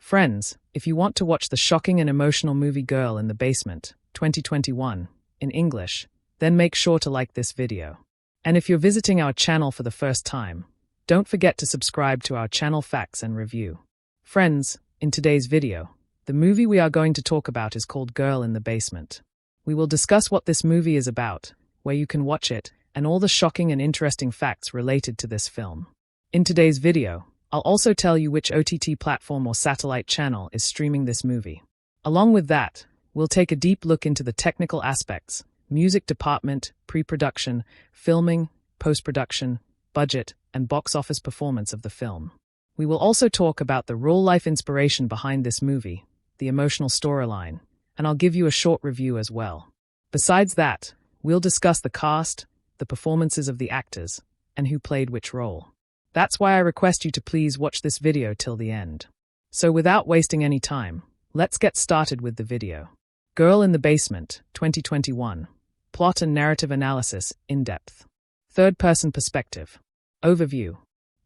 Friends, if you want to watch the shocking and emotional movie Girl in the Basement, 2021, in English, then make sure to like this video. And if you're visiting our channel for the first time, don't forget to subscribe to our channel Facts and Review. Friends, in today's video, the movie we are going to talk about is called Girl in the Basement. We will discuss what this movie is about, where you can watch it, and all the shocking and interesting facts related to this film. In today's video, I'll also tell you which OTT platform or satellite channel is streaming this movie. Along with that, we'll take a deep look into the technical aspects, music department, pre-production, filming, post-production, budget, and box office performance of the film. We will also talk about the real-life inspiration behind this movie, the emotional storyline, and I'll give you a short review as well. Besides that, we'll discuss the cast, the performances of the actors, and who played which role. That's why I request you to please watch this video till the end. So without wasting any time, let's get started with the video. Girl in the Basement, 2021. Plot and narrative analysis, in depth. Third-person perspective. Overview.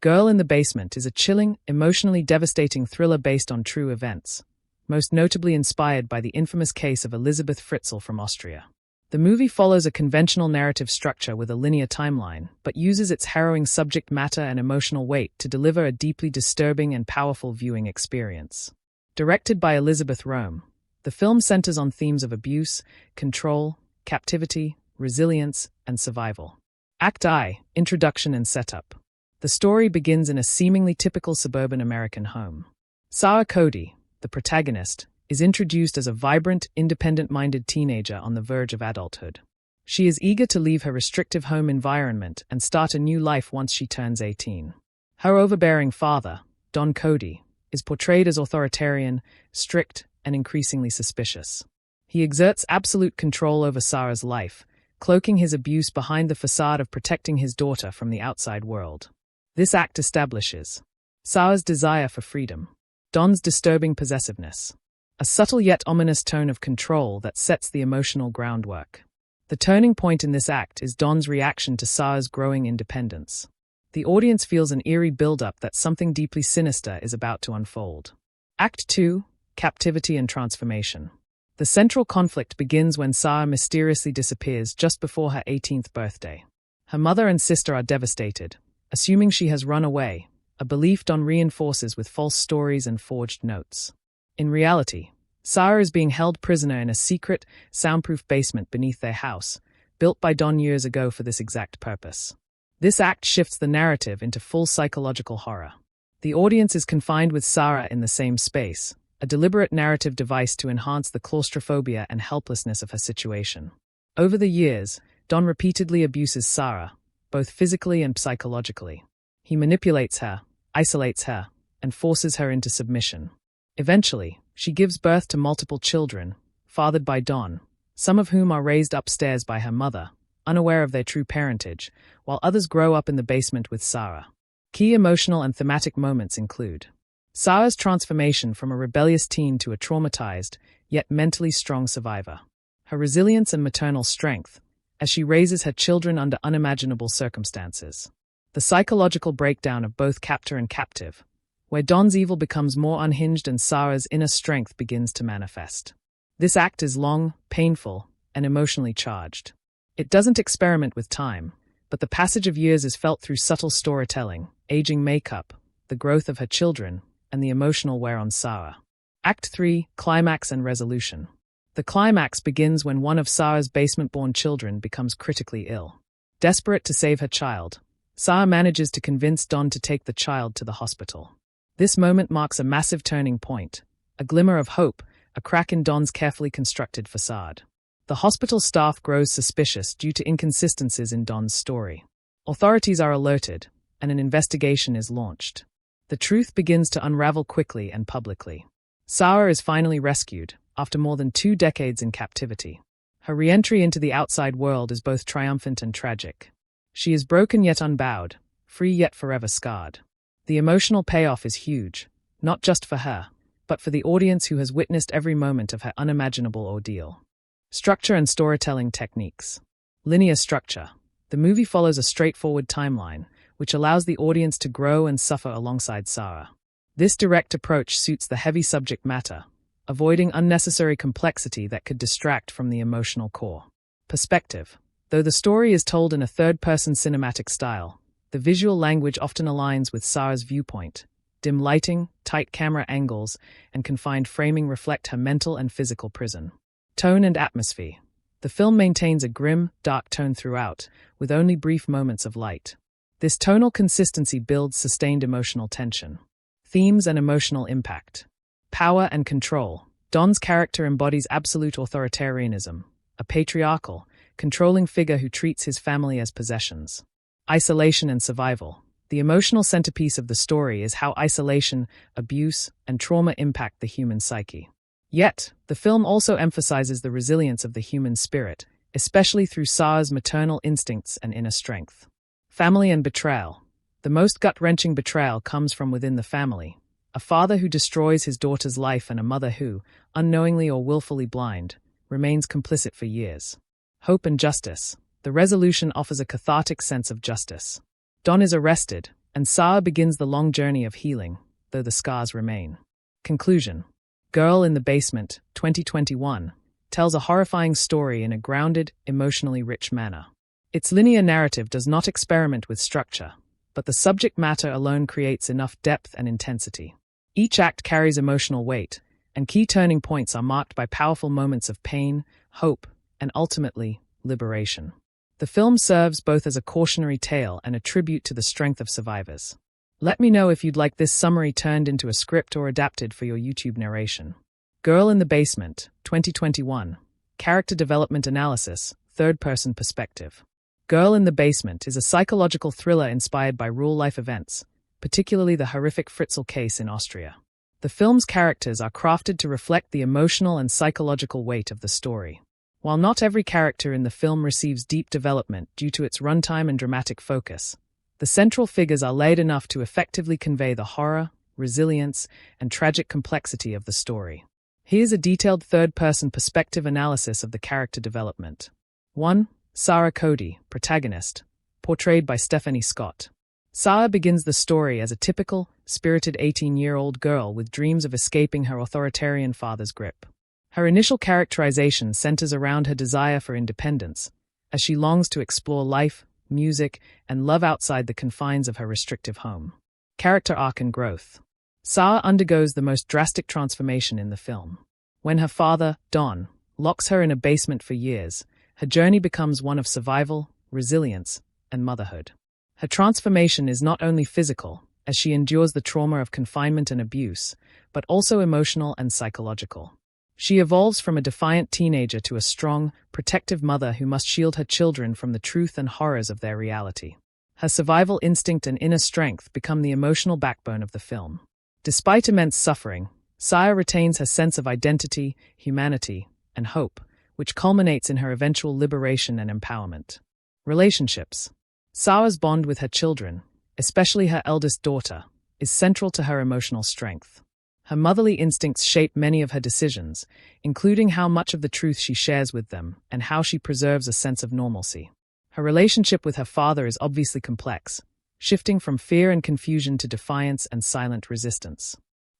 Girl in the Basement is a chilling, emotionally devastating thriller based on true events, most notably inspired by the infamous case of Elisabeth Fritzl from Austria. The movie follows a conventional narrative structure with a linear timeline, but uses its harrowing subject matter and emotional weight to deliver a deeply disturbing and powerful viewing experience. Directed by Elisabeth Rome, the film centers on themes of abuse, control, captivity, resilience, and survival. Act I, Introduction and Setup. The story begins in a seemingly typical suburban American home. Sarah Cody, the protagonist, is introduced as a vibrant, independent-minded teenager on the verge of adulthood. She is eager to leave her restrictive home environment and start a new life once she turns 18. Her overbearing father, Don Cody, is portrayed as authoritarian, strict, and increasingly suspicious. He exerts absolute control over Sarah's life, cloaking his abuse behind the facade of protecting his daughter from the outside world. This act establishes Sarah's desire for freedom, Don's disturbing possessiveness, a subtle yet ominous tone of control that sets the emotional groundwork. The turning point in this act is Don's reaction to Sarah's growing independence. The audience feels an eerie build-up that something deeply sinister is about to unfold. Act 2, Captivity and Transformation. The central conflict begins when Sarah mysteriously disappears just before her 18th birthday. Her mother and sister are devastated, assuming she has run away, a belief Don reinforces with false stories and forged notes. In reality, Sarah is being held prisoner in a secret, soundproof basement beneath their house, built by Don years ago for this exact purpose. This act shifts the narrative into full psychological horror. The audience is confined with Sarah in the same space, a deliberate narrative device to enhance the claustrophobia and helplessness of her situation. Over the years, Don repeatedly abuses Sarah, both physically and psychologically. He manipulates her, isolates her, and forces her into submission. Eventually, she gives birth to multiple children, fathered by Don, some of whom are raised upstairs by her mother, unaware of their true parentage, while others grow up in the basement with Sarah. Key emotional and thematic moments include Sarah's transformation from a rebellious teen to a traumatized, yet mentally strong survivor. Her resilience and maternal strength, as she raises her children under unimaginable circumstances. The psychological breakdown of both captor and captive, where Don's evil becomes more unhinged and Sarah's inner strength begins to manifest. This act is long, painful, and emotionally charged. It doesn't experiment with time, but the passage of years is felt through subtle storytelling, aging makeup, the growth of her children, and the emotional wear on Sarah. Act 3, Climax and Resolution. The climax begins when one of Sarah's basement-born children becomes critically ill. Desperate to save her child, Sarah manages to convince Don to take the child to the hospital. This moment marks a massive turning point, a glimmer of hope, a crack in Don's carefully constructed facade. The hospital staff grows suspicious due to inconsistencies in Don's story. Authorities are alerted, and an investigation is launched. The truth begins to unravel quickly and publicly. Sarah is finally rescued, after more than 2 decades in captivity. Her re-entry into the outside world is both triumphant and tragic. She is broken yet unbowed, free yet forever scarred. The emotional payoff is huge, not just for her, but for the audience who has witnessed every moment of her unimaginable ordeal. Structure and storytelling techniques. Linear structure. The movie follows a straightforward timeline, which allows the audience to grow and suffer alongside Sarah. This direct approach suits the heavy subject matter, avoiding unnecessary complexity that could distract from the emotional core. Perspective. Though the story is told in a third-person cinematic style, the visual language often aligns with Sarah's viewpoint. Dim lighting, tight camera angles, and confined framing reflect her mental and physical prison. Tone and atmosphere. The film maintains a grim, dark tone throughout, with only brief moments of light. This tonal consistency builds sustained emotional tension. Themes and emotional impact. Power and control. Don's character embodies absolute authoritarianism, a patriarchal, controlling figure who treats his family as possessions. Isolation and survival. The emotional centerpiece of the story is how isolation, abuse, and trauma impact the human psyche. Yet, the film also emphasizes the resilience of the human spirit, especially through Sarah's maternal instincts and inner strength. Family and betrayal. The most gut-wrenching betrayal comes from within the family. A father who destroys his daughter's life and a mother who, unknowingly or willfully blind, remains complicit for years. Hope and justice. The resolution offers a cathartic sense of justice. Don is arrested, and Sarah begins the long journey of healing, though the scars remain. Conclusion. Girl in the Basement, 2021, tells a horrifying story in a grounded, emotionally rich manner. Its linear narrative does not experiment with structure, but the subject matter alone creates enough depth and intensity. Each act carries emotional weight, and key turning points are marked by powerful moments of pain, hope, and ultimately, liberation. The film serves both as a cautionary tale and a tribute to the strength of survivors. Let me know if you'd like this summary turned into a script or adapted for your YouTube narration. Girl in the Basement, 2021. Character Development Analysis, Third-Person Perspective. Girl in the Basement is a psychological thriller inspired by real-life events, particularly the horrific Fritzl case in Austria. The film's characters are crafted to reflect the emotional and psychological weight of the story. While not every character in the film receives deep development due to its runtime and dramatic focus, the central figures are laid enough to effectively convey the horror, resilience, and tragic complexity of the story. Here's a detailed third-person perspective analysis of the character development. 1. Sarah Cody, protagonist, portrayed by Stefanie Scott. Sarah begins the story as a typical, spirited 18-year-old girl with dreams of escaping her authoritarian father's grip. Her initial characterization centers around her desire for independence, as she longs to explore life, music, and love outside the confines of her restrictive home. Character arc and growth. Sarah undergoes the most drastic transformation in the film. When her father, Don, locks her in a basement for years, her journey becomes one of survival, resilience, and motherhood. Her transformation is not only physical, as she endures the trauma of confinement and abuse, but also emotional and psychological. She evolves from a defiant teenager to a strong, protective mother who must shield her children from the truth and horrors of their reality. Her survival instinct and inner strength become the emotional backbone of the film. Despite immense suffering, Sarah retains her sense of identity, humanity, and hope, which culminates in her eventual liberation and empowerment. Relationships. Sarah's bond with her children, especially her eldest daughter, is central to her emotional strength. Her motherly instincts shape many of her decisions, including how much of the truth she shares with them and how she preserves a sense of normalcy. Her relationship with her father is obviously complex, shifting from fear and confusion to defiance and silent resistance.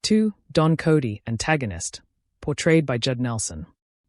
2. Don Cody, antagonist, portrayed by Judd.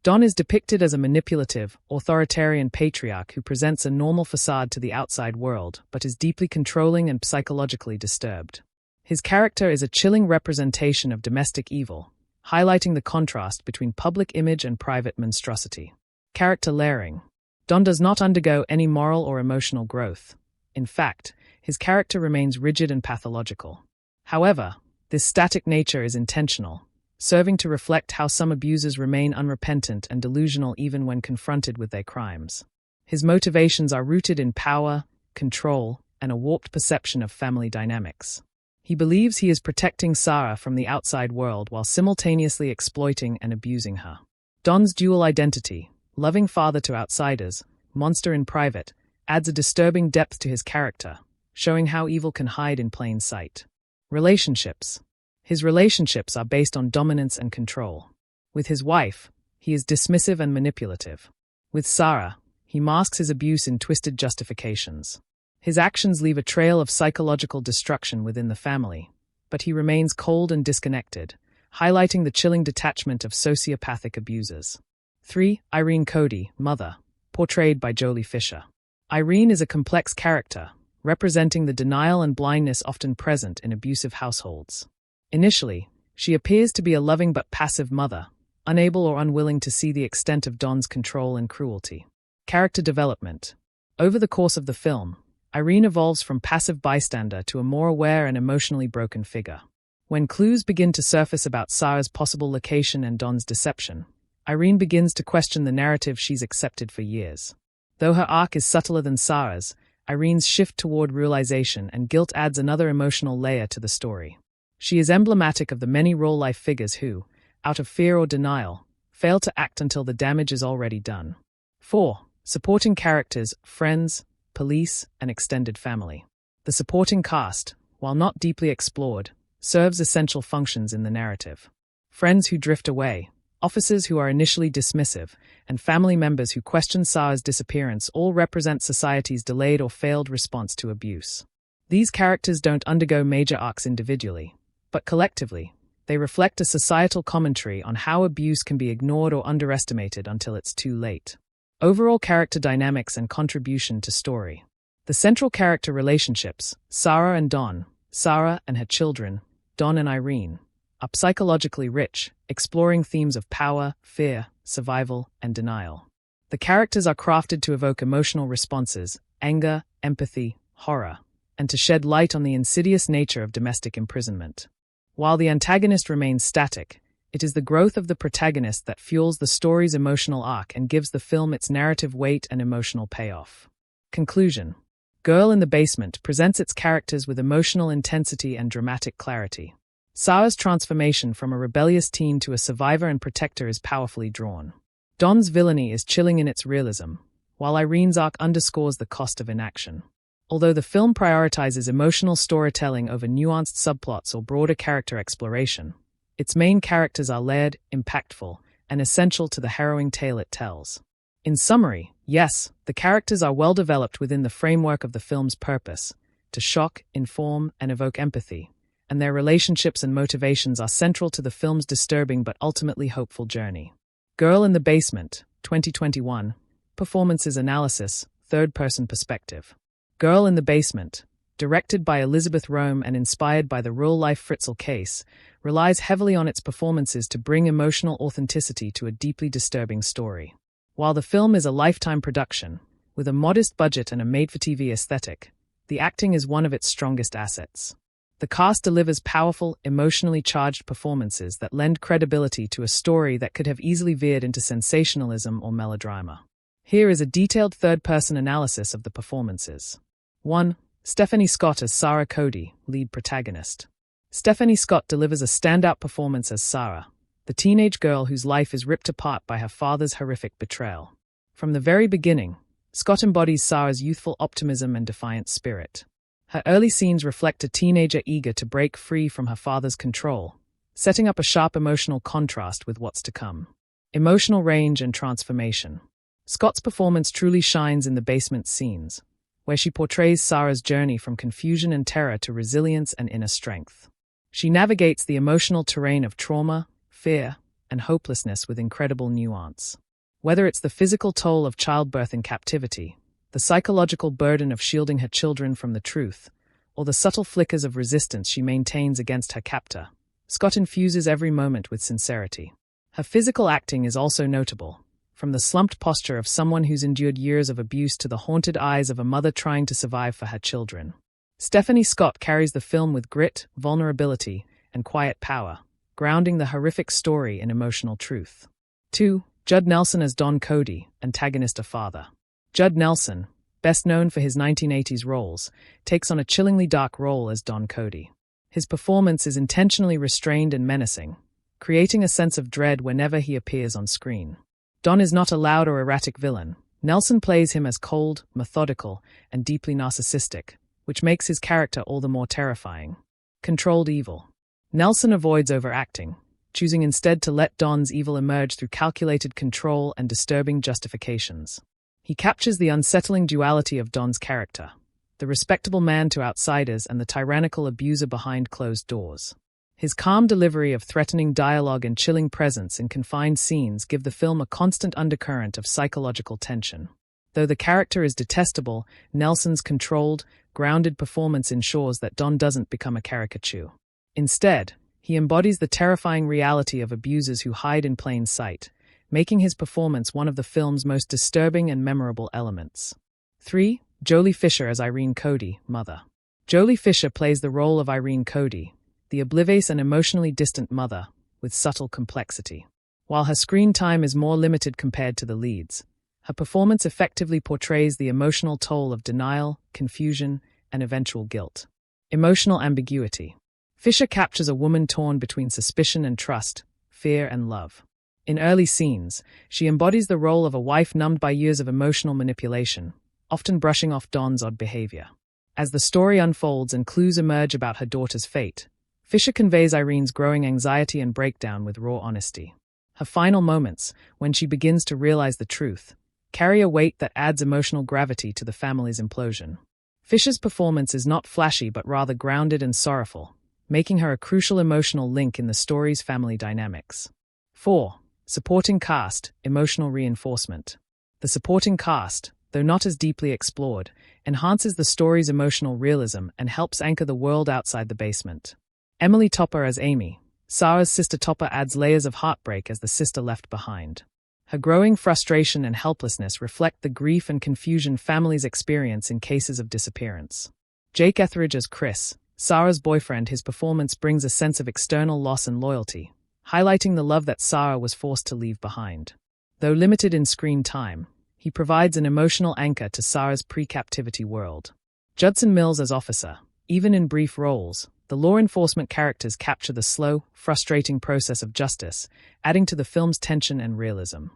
Don is depicted as a manipulative, authoritarian patriarch who presents a normal facade to the outside world but is deeply controlling and psychologically disturbed. His character is a chilling representation of domestic evil, highlighting the contrast between public image and private monstrosity. Character layering. Don does not undergo any moral or emotional growth. In fact, his character remains rigid and pathological. However, this static nature is intentional, serving to reflect how some abusers remain unrepentant and delusional even when confronted with their crimes. His motivations are rooted in power, control, and a warped perception of family dynamics. He believes he is protecting Sarah from the outside world while simultaneously exploiting and abusing her. Don's dual identity, loving father to outsiders, monster in private, adds a disturbing depth to his character, showing how evil can hide in plain sight. Relationships. His relationships are based on dominance and control. With his wife, he is dismissive and manipulative. With Sarah, he masks his abuse in twisted justifications. His actions leave a trail of psychological destruction within the family, but he remains cold and disconnected, highlighting the chilling detachment of sociopathic abusers. 3. Irene Cody, mother, portrayed by Jolie Fisher. Irene is a complex character, representing the denial and blindness often present in abusive households. Initially, she appears to be a loving but passive mother, unable or unwilling to see the extent of Don's control and cruelty. Character development. Over the course of the film, Irene evolves from passive bystander to a more aware and emotionally broken figure. When clues begin to surface about Sarah's possible location and Don's deception, Irene begins to question the narrative she's accepted for years. Though her arc is subtler than Sarah's, Irene's shift toward realization and guilt adds another emotional layer to the story. She is emblematic of the many real-life figures who, out of fear or denial, fail to act until the damage is already done. 4. Supporting characters, friends, police, and extended family. The supporting cast, while not deeply explored, serves essential functions in the narrative. Friends who drift away, officers who are initially dismissive, and family members who question Sarah's disappearance all represent society's delayed or failed response to abuse. These characters don't undergo major arcs individually, but collectively, they reflect a societal commentary on how abuse can be ignored or underestimated until it's too late. Overall character dynamics and contribution to story. The central character relationships, Sarah and Don, Sarah and her children, Don and Irene, are psychologically rich, exploring themes of power, fear, survival, and denial. The characters are crafted to evoke emotional responses, anger, empathy, horror, and to shed light on the insidious nature of domestic imprisonment. While the antagonist remains static, it is the growth of the protagonist that fuels the story's emotional arc and gives the film its narrative weight and emotional payoff. Conclusion. Girl in the Basement presents its characters with emotional intensity and dramatic clarity. Sarah's transformation from a rebellious teen to a survivor and protector is powerfully drawn. Don's villainy is chilling in its realism, while Irene's arc underscores the cost of inaction. Although the film prioritizes emotional storytelling over nuanced subplots or broader character exploration, its main characters are layered, impactful, and essential to the harrowing tale it tells. In summary, yes, the characters are well developed within the framework of the film's purpose, to shock, inform, and evoke empathy, and their relationships and motivations are central to the film's disturbing but ultimately hopeful journey. Girl in the Basement, 2021, Performances Analysis, Third-Person Perspective. Girl in the Basement, directed by Elizabeth Rome and inspired by the real-life Fritzl case, relies heavily on its performances to bring emotional authenticity to a deeply disturbing story. While the film is a lifetime production, with a modest budget and a made-for-TV aesthetic, the acting is one of its strongest assets. The cast delivers powerful, emotionally charged performances that lend credibility to a story that could have easily veered into sensationalism or melodrama. Here is a detailed third-person analysis of the performances. 1. Stefanie Scott as Sarah Cody, lead protagonist. Stefanie Scott delivers a standout performance as Sarah, the teenage girl whose life is ripped apart by her father's horrific betrayal. From the very beginning, Scott embodies Sarah's youthful optimism and defiant spirit. Her early scenes reflect a teenager eager to break free from her father's control, setting up a sharp emotional contrast with what's to come. Emotional range and transformation. Scott's performance truly shines in the basement scenes, where she portrays Sarah's journey from confusion and terror to resilience and inner strength. She navigates the emotional terrain of trauma, fear, and hopelessness with incredible nuance. Whether it's the physical toll of childbirth and captivity, the psychological burden of shielding her children from the truth, or the subtle flickers of resistance she maintains against her captor, Scott infuses every moment with sincerity. Her physical acting is also notable, from the slumped posture of someone who's endured years of abuse to the haunted eyes of a mother trying to survive for her children. Stefanie Scott carries the film with grit, vulnerability, and quiet power, grounding the horrific story in emotional truth. 2. Judd Nelson as Don Cody, antagonist of father. Judd Nelson, best known for his 1980s roles, takes on a chillingly dark role as Don Cody. His performance is intentionally restrained and menacing, creating a sense of dread whenever he appears on screen. Don is not a loud or erratic villain. Nelson plays him as cold, methodical, and deeply narcissistic, which makes his character all the more terrifying. Controlled evil. Nelson avoids overacting, choosing instead to let Don's evil emerge through calculated control and disturbing justifications. He captures the unsettling duality of Don's character, the respectable man to outsiders and the tyrannical abuser behind closed doors. His calm delivery of threatening dialogue and chilling presence in confined scenes give the film a constant undercurrent of psychological tension. Though the character is detestable, Nelson's controlled, grounded performance ensures that Don doesn't become a caricature. Instead, he embodies the terrifying reality of abusers who hide in plain sight, making his performance one of the film's most disturbing and memorable elements. 3. Joely Fisher as Irene Cody, mother. Joely Fisher plays the role of Irene Cody, the oblivious and emotionally distant mother, with subtle complexity. While her screen time is more limited compared to the leads, her performance effectively portrays the emotional toll of denial, confusion, and eventual guilt. Emotional ambiguity. Fisher captures a woman torn between suspicion and trust, fear and love. In early scenes, she embodies the role of a wife numbed by years of emotional manipulation, often brushing off Don's odd behavior. As the story unfolds and clues emerge about her daughter's fate, Fisher conveys Irene's growing anxiety and breakdown with raw honesty. Her final moments, when she begins to realize the truth, carry a weight that adds emotional gravity to the family's implosion. Fisher's performance is not flashy but rather grounded and sorrowful, making her a crucial emotional link in the story's family dynamics. 4. Supporting cast, emotional reinforcement. The supporting cast, though not as deeply explored, enhances the story's emotional realism and helps anchor the world outside the basement. Emily Topper as Amy, Sarah's sister Topper, adds layers of heartbreak as the sister left behind. Her growing frustration and helplessness reflect the grief and confusion families experience in cases of disappearance. Jake Etheridge as Chris, Sarah's boyfriend, his performance brings a sense of external loss and loyalty, highlighting the love that Sarah was forced to leave behind. Though limited in screen time, he provides an emotional anchor to Sarah's pre-captivity world. Judson Mills as Officer, even in brief roles, the law enforcement characters capture the slow, frustrating process of justice, adding to the film's tension and realism.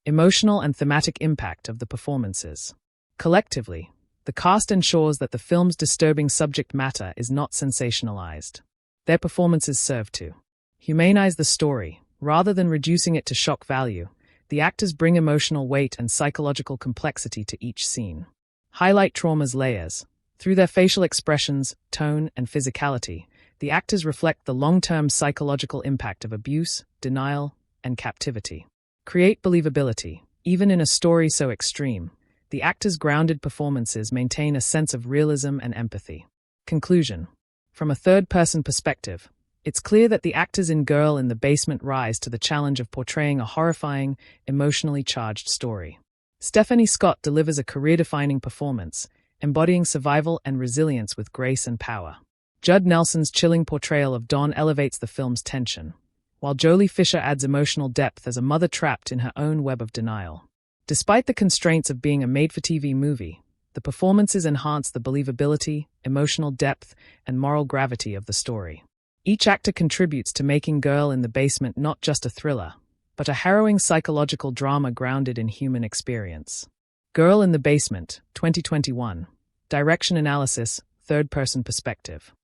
Emotional and thematic impact of the performances. Collectively, the cast ensures that the film's disturbing subject matter is not sensationalized. Their performances serve to humanize the story, rather than reducing it to shock value. The actors bring emotional weight and psychological complexity to each scene. Highlight trauma's layers. Through their facial expressions, tone, and physicality, the actors reflect the long-term psychological impact of abuse, denial, and captivity. Create believability. Even in a story so extreme, the actors' grounded performances maintain a sense of realism and empathy. Conclusion. From a third-person perspective, it's clear that the actors in Girl in the Basement rise to the challenge of portraying a horrifying, emotionally charged story. Stefanie Scott delivers a career-defining performance, embodying survival and resilience with grace and power. Judd Nelson's chilling portrayal of Dawn elevates the film's tension, while Joely Fisher adds emotional depth as a mother trapped in her own web of denial. Despite the constraints of being a made-for-TV movie, the performances enhance the believability, emotional depth, and moral gravity of the story. Each actor contributes to making Girl in the Basement not just a thriller, but a harrowing psychological drama grounded in human experience. Girl in the Basement, 2021. Direction analysis, third-person perspective.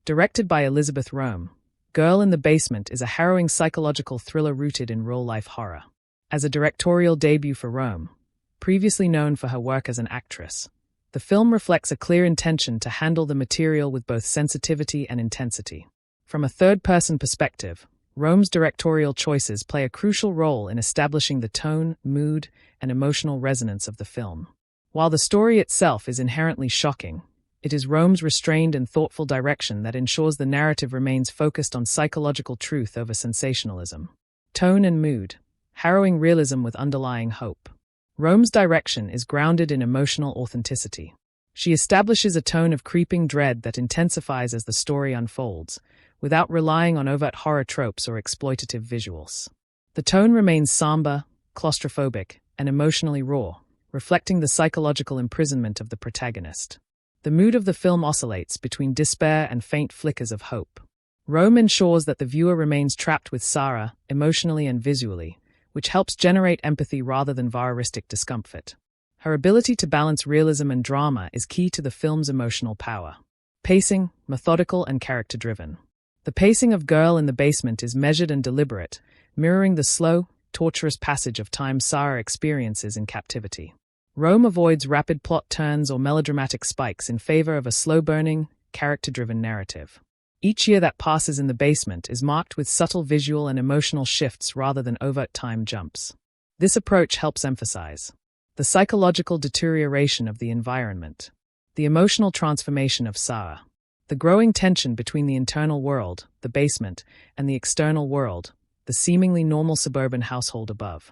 Directed by Elizabeth Rome, Girl in the Basement is a harrowing psychological thriller rooted in real-life horror. As a directorial debut for Rome, previously known for her work as an actress, the film reflects a clear intention to handle the material with both sensitivity and intensity. From a third-person perspective, Rome's directorial choices play a crucial role in establishing the tone, mood, and emotional resonance of the film. While the story itself is inherently shocking, it is Rome's restrained and thoughtful direction that ensures the narrative remains focused on psychological truth over sensationalism. Tone and mood, harrowing realism with underlying hope. Rome's direction is grounded in emotional authenticity. She establishes a tone of creeping dread that intensifies as the story unfolds, without relying on overt horror tropes or exploitative visuals. The tone remains somber, claustrophobic, and emotionally raw, reflecting the psychological imprisonment of the protagonist. The mood of the film oscillates between despair and faint flickers of hope. Rome ensures that the viewer remains trapped with Sarah, emotionally and visually, which helps generate empathy rather than voyeuristic discomfort. Her ability to balance realism and drama is key to the film's emotional power. Pacing, methodical and character-driven. The pacing of Girl in the Basement is measured and deliberate, mirroring the slow, torturous passage of time Sarah experiences in captivity. Rome avoids rapid plot turns or melodramatic spikes in favor of a slow-burning, character-driven narrative. Each year that passes in the basement is marked with subtle visual and emotional shifts rather than overt time jumps. This approach helps emphasize the psychological deterioration of the environment, the emotional transformation of Sarah, the growing tension between the internal world, the basement, and the external world, the seemingly normal suburban household above.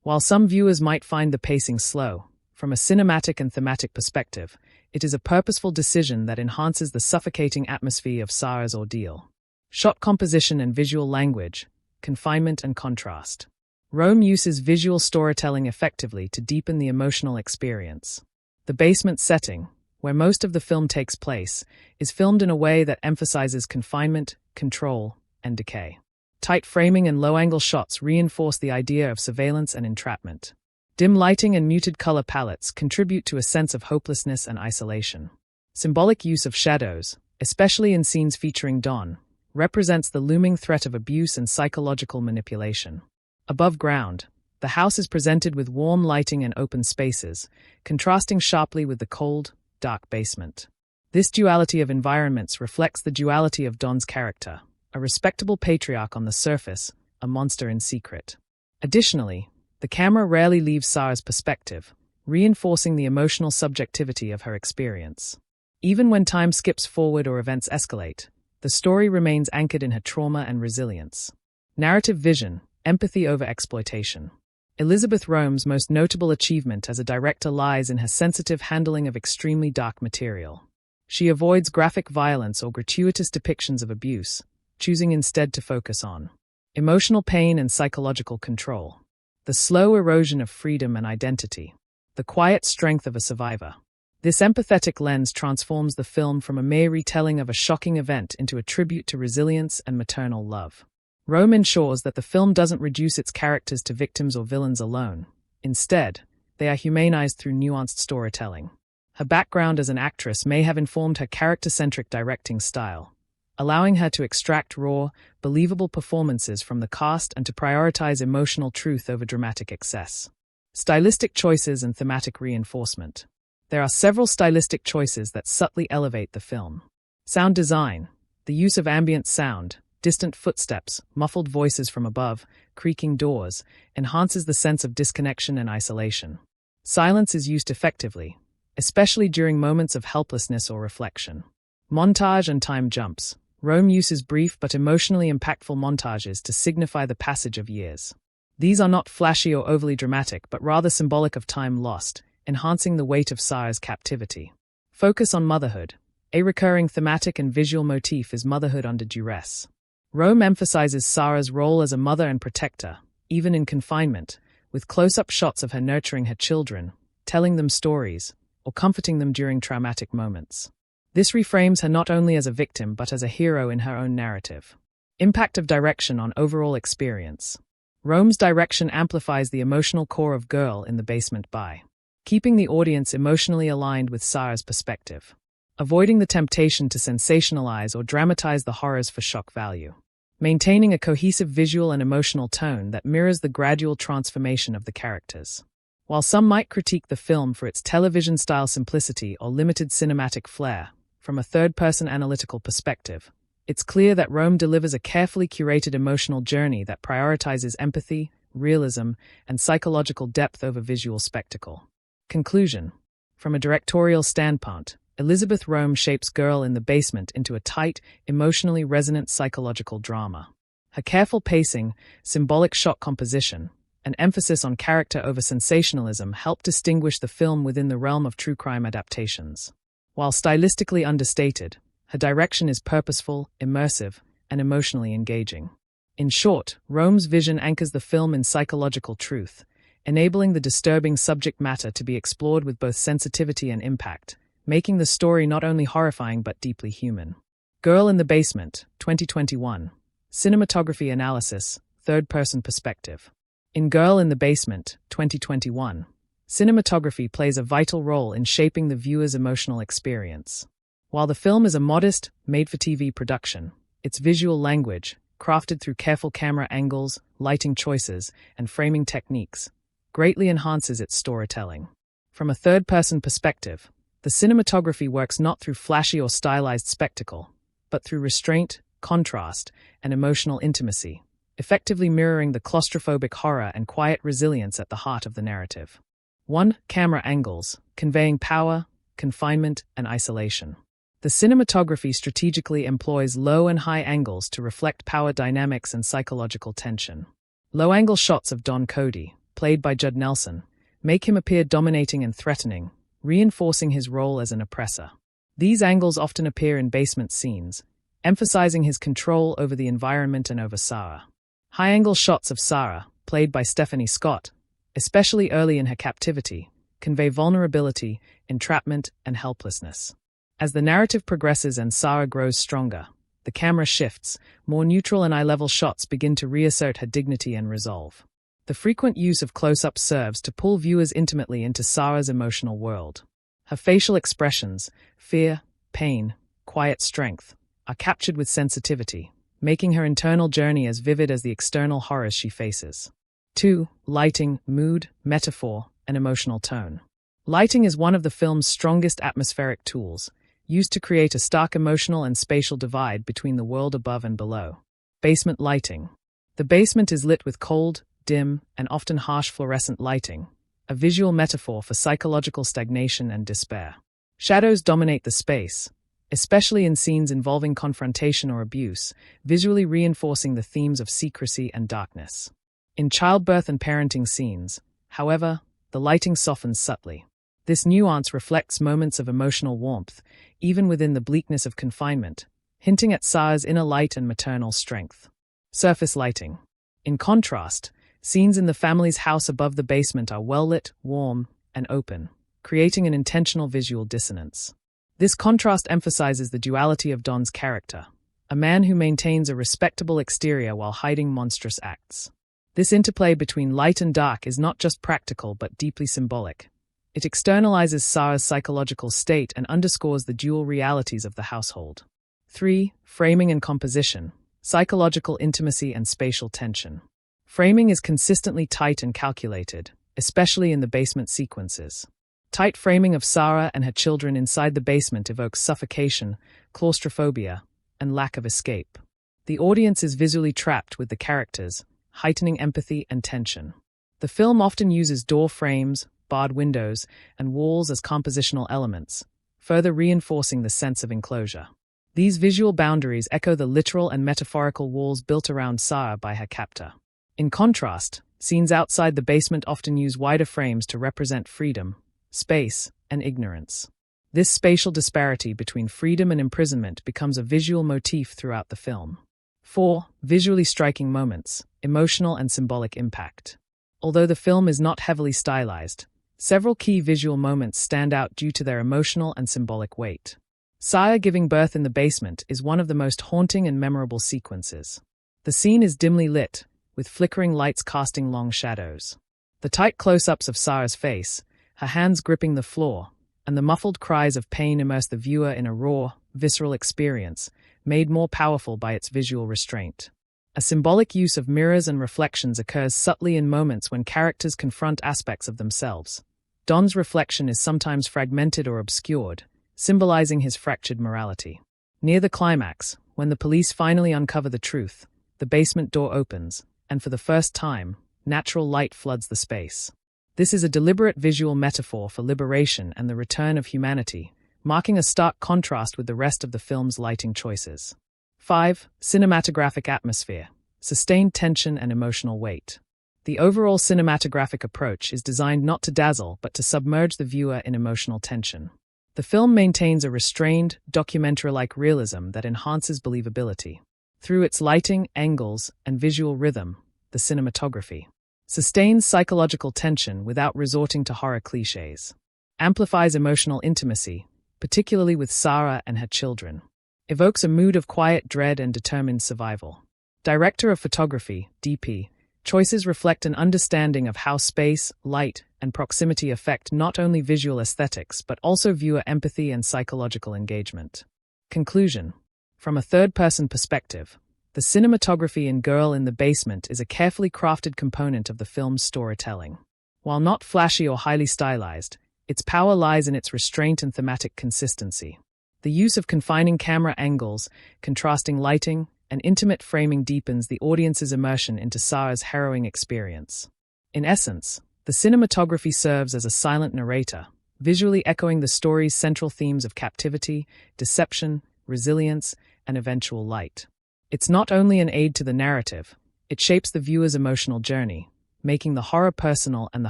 While some viewers might find the pacing slow, from a cinematic and thematic perspective, it is a purposeful decision that enhances the suffocating atmosphere of Sarah's ordeal. Shot composition and visual language, confinement and contrast. Rome uses visual storytelling effectively to deepen the emotional experience. The basement setting, where most of the film takes place, is filmed in a way that emphasizes confinement, control, and decay. Tight framing and low-angle shots reinforce the idea of surveillance and entrapment. Dim lighting and muted color palettes contribute to a sense of hopelessness and isolation. Symbolic use of shadows, especially in scenes featuring Dawn, represents the looming threat of abuse and psychological manipulation. Above ground, the house is presented with warm lighting and open spaces, contrasting sharply with the cold, dark basement. This duality of environments reflects the duality of Dawn's character, a respectable patriarch on the surface, a monster in secret. Additionally, the camera rarely leaves Sarah's perspective, reinforcing the emotional subjectivity of her experience. Even when time skips forward or events escalate, the story remains anchored in her trauma and resilience. Narrative vision, empathy over exploitation. Elizabeth Rome's most notable achievement as a director lies in her sensitive handling of extremely dark material. She avoids graphic violence or gratuitous depictions of abuse, choosing instead to focus on emotional pain and psychological control. The slow erosion of freedom and identity, the quiet strength of a survivor. This empathetic lens transforms the film from a mere retelling of a shocking event into a tribute to resilience and maternal love. Rome ensures that the film doesn't reduce its characters to victims or villains alone. Instead, they are humanized through nuanced storytelling. Her background as an actress may have informed her character-centric directing style, allowing her to extract raw, believable performances from the cast and to prioritize emotional truth over dramatic excess. Stylistic choices and thematic reinforcement. There are several stylistic choices that subtly elevate the film. Sound design. The use of ambient sound, distant footsteps, muffled voices from above, creaking doors, enhances the sense of disconnection and isolation. Silence is used effectively, especially during moments of helplessness or reflection. Montage and time jumps. Rome uses brief but emotionally impactful montages to signify the passage of years. These are not flashy or overly dramatic, but rather symbolic of time lost, enhancing the weight of Sarah's captivity. Focus on motherhood. A recurring thematic and visual motif is motherhood under duress. Rome emphasizes Sarah's role as a mother and protector, even in confinement, with close-up shots of her nurturing her children, telling them stories, or comforting them during traumatic moments. This reframes her not only as a victim but as a hero in her own narrative. Impact of direction on overall experience. Rome's direction amplifies the emotional core of Girl in the Basement by keeping the audience emotionally aligned with Sarah's perspective, avoiding the temptation to sensationalize or dramatize the horrors for shock value, maintaining a cohesive visual and emotional tone that mirrors the gradual transformation of the characters. While some might critique the film for its television-style simplicity or limited cinematic flair, from a third-person analytical perspective, it's clear that Rome delivers a carefully curated emotional journey that prioritizes empathy, realism, and psychological depth over visual spectacle. Conclusion. From a directorial standpoint, Elizabeth Rome shapes Girl in the Basement into a tight, emotionally resonant psychological drama. Her careful pacing, symbolic shot composition, and emphasis on character over sensationalism help distinguish the film within the realm of true crime adaptations. While stylistically understated, her direction is purposeful, immersive, and emotionally engaging. In short, Rome's vision anchors the film in psychological truth, enabling the disturbing subject matter to be explored with both sensitivity and impact, making the story not only horrifying but deeply human. Girl in the Basement, 2021. Cinematography analysis, third-person perspective. In Girl in the Basement, 2021, cinematography plays a vital role in shaping the viewer's emotional experience. While the film is a modest, made-for-TV production, its visual language, crafted through careful camera angles, lighting choices, and framing techniques, greatly enhances its storytelling. From a third-person perspective, the cinematography works not through flashy or stylized spectacle, but through restraint, contrast, and emotional intimacy, effectively mirroring the claustrophobic horror and quiet resilience at the heart of the narrative. 1. Camera angles, conveying power, confinement, and isolation. The cinematography strategically employs low and high angles to reflect power dynamics and psychological tension. Low-angle shots of Don Cody, played by Judd Nelson, make him appear dominating and threatening, reinforcing his role as an oppressor. These angles often appear in basement scenes, emphasizing his control over the environment and over Sarah. High-angle shots of Sarah, played by Stefanie Scott, especially early in her captivity, convey vulnerability, entrapment, and helplessness. As the narrative progresses and Sarah grows stronger, the camera shifts, more neutral and eye-level shots begin to reassert her dignity and resolve. The frequent use of close-ups serves to pull viewers intimately into Sarah's emotional world. Her facial expressions, fear, pain, quiet strength, are captured with sensitivity, making her internal journey as vivid as the external horrors she faces. 2. Lighting, mood, metaphor, and emotional tone. Lighting is one of the film's strongest atmospheric tools, used to create a stark emotional and spatial divide between the world above and below. Basement lighting. The basement is lit with cold, dim, and often harsh fluorescent lighting, a visual metaphor for psychological stagnation and despair. Shadows dominate the space, especially in scenes involving confrontation or abuse, visually reinforcing the themes of secrecy and darkness. In childbirth and parenting scenes, however, the lighting softens subtly. This nuance reflects moments of emotional warmth, even within the bleakness of confinement, hinting at Sarah's inner light and maternal strength. Surface lighting. In contrast, scenes in the family's house above the basement are well-lit, warm, and open, creating an intentional visual dissonance. This contrast emphasizes the duality of Don's character, a man who maintains a respectable exterior while hiding monstrous acts. This interplay between light and dark is not just practical but deeply symbolic. It externalizes Sarah's psychological state and underscores the dual realities of the household. 3. Framing and composition, psychological intimacy and spatial tension. Framing is consistently tight and calculated, especially in the basement sequences. Tight framing of Sarah and her children inside the basement evokes suffocation, claustrophobia, and lack of escape. The audience is visually trapped with the characters, heightening empathy and tension. The film often uses door frames, barred windows, and walls as compositional elements, further reinforcing the sense of enclosure. These visual boundaries echo the literal and metaphorical walls built around Sarah by her captor. In contrast, scenes outside the basement often use wider frames to represent freedom, space, and ignorance. This spatial disparity between freedom and imprisonment becomes a visual motif throughout the film. 4. Visually striking moments, emotional and symbolic impact. Although the film is not heavily stylized, several key visual moments stand out due to their emotional and symbolic weight. Sarah giving birth in the basement is one of the most haunting and memorable sequences. The scene is dimly lit, with flickering lights casting long shadows. The tight close-ups of Sarah's face, her hands gripping the floor, and the muffled cries of pain immerse the viewer in a raw, visceral experience, made more powerful by its visual restraint. A symbolic use of mirrors and reflections occurs subtly in moments when characters confront aspects of themselves. Don's reflection is sometimes fragmented or obscured, symbolizing his fractured morality. Near the climax, when the police finally uncover the truth, the basement door opens, and for the first time, natural light floods the space. This is a deliberate visual metaphor for liberation and the return of humanity, marking a stark contrast with the rest of the film's lighting choices. 5. Cinematographic atmosphere, sustained tension and emotional weight. The overall cinematographic approach is designed not to dazzle but to submerge the viewer in emotional tension. The film maintains a restrained, documentary-like realism that enhances believability. Through its lighting, angles, and visual rhythm, the cinematography sustains psychological tension without resorting to horror cliches, amplifies emotional intimacy, particularly with Sarah and her children, evokes a mood of quiet dread and determined survival. Director of photography, DP, choices reflect an understanding of how space, light, and proximity affect not only visual aesthetics but also viewer empathy and psychological engagement. Conclusion. From a third-person perspective, the cinematography in Girl in the Basement is a carefully crafted component of the film's storytelling. While not flashy or highly stylized, Its power lies in its restraint and thematic consistency. The use of confining camera angles, contrasting lighting, and intimate framing deepens the audience's immersion into Sarah's harrowing experience. In essence, the cinematography serves as a silent narrator, visually echoing the story's central themes of captivity, deception, resilience, and eventual light. It's not only an aid to the narrative, it shapes the viewer's emotional journey, making the horror personal and the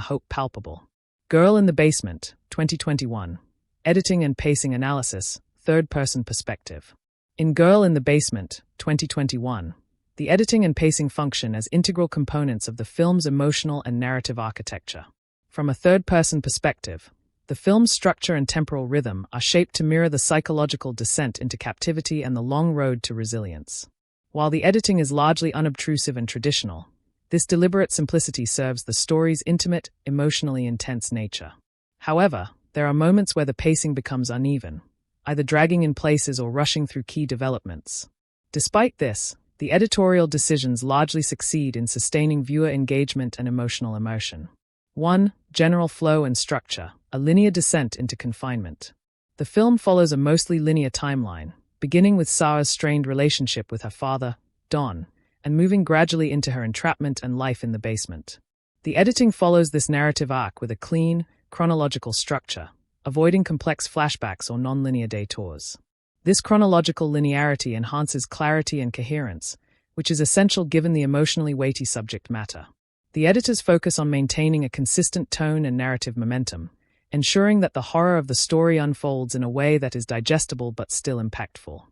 hope palpable. Girl in the Basement, 2021. Editing and Pacing Analysis, Third-Person Perspective. In Girl in the Basement, 2021, the editing and pacing function as integral components of the film's emotional and narrative architecture. From a third-person perspective, the film's structure and temporal rhythm are shaped to mirror the psychological descent into captivity and the long road to resilience. While the editing is largely unobtrusive and traditional, this deliberate simplicity serves the story's intimate, emotionally intense nature. However, there are moments where the pacing becomes uneven, either dragging in places or rushing through key developments. Despite this, the editorial decisions largely succeed in sustaining viewer engagement and emotional immersion. 1. General flow and structure, a linear descent into confinement. The film follows a mostly linear timeline, beginning with Sarah's strained relationship with her father, Don, and moving gradually into her entrapment and life in the basement. The editing follows this narrative arc with a clean, chronological structure, avoiding complex flashbacks or non-linear detours. This chronological linearity enhances clarity and coherence, which is essential given the emotionally weighty subject matter. The editors focus on maintaining a consistent tone and narrative momentum, ensuring that the horror of the story unfolds in a way that is digestible but still impactful.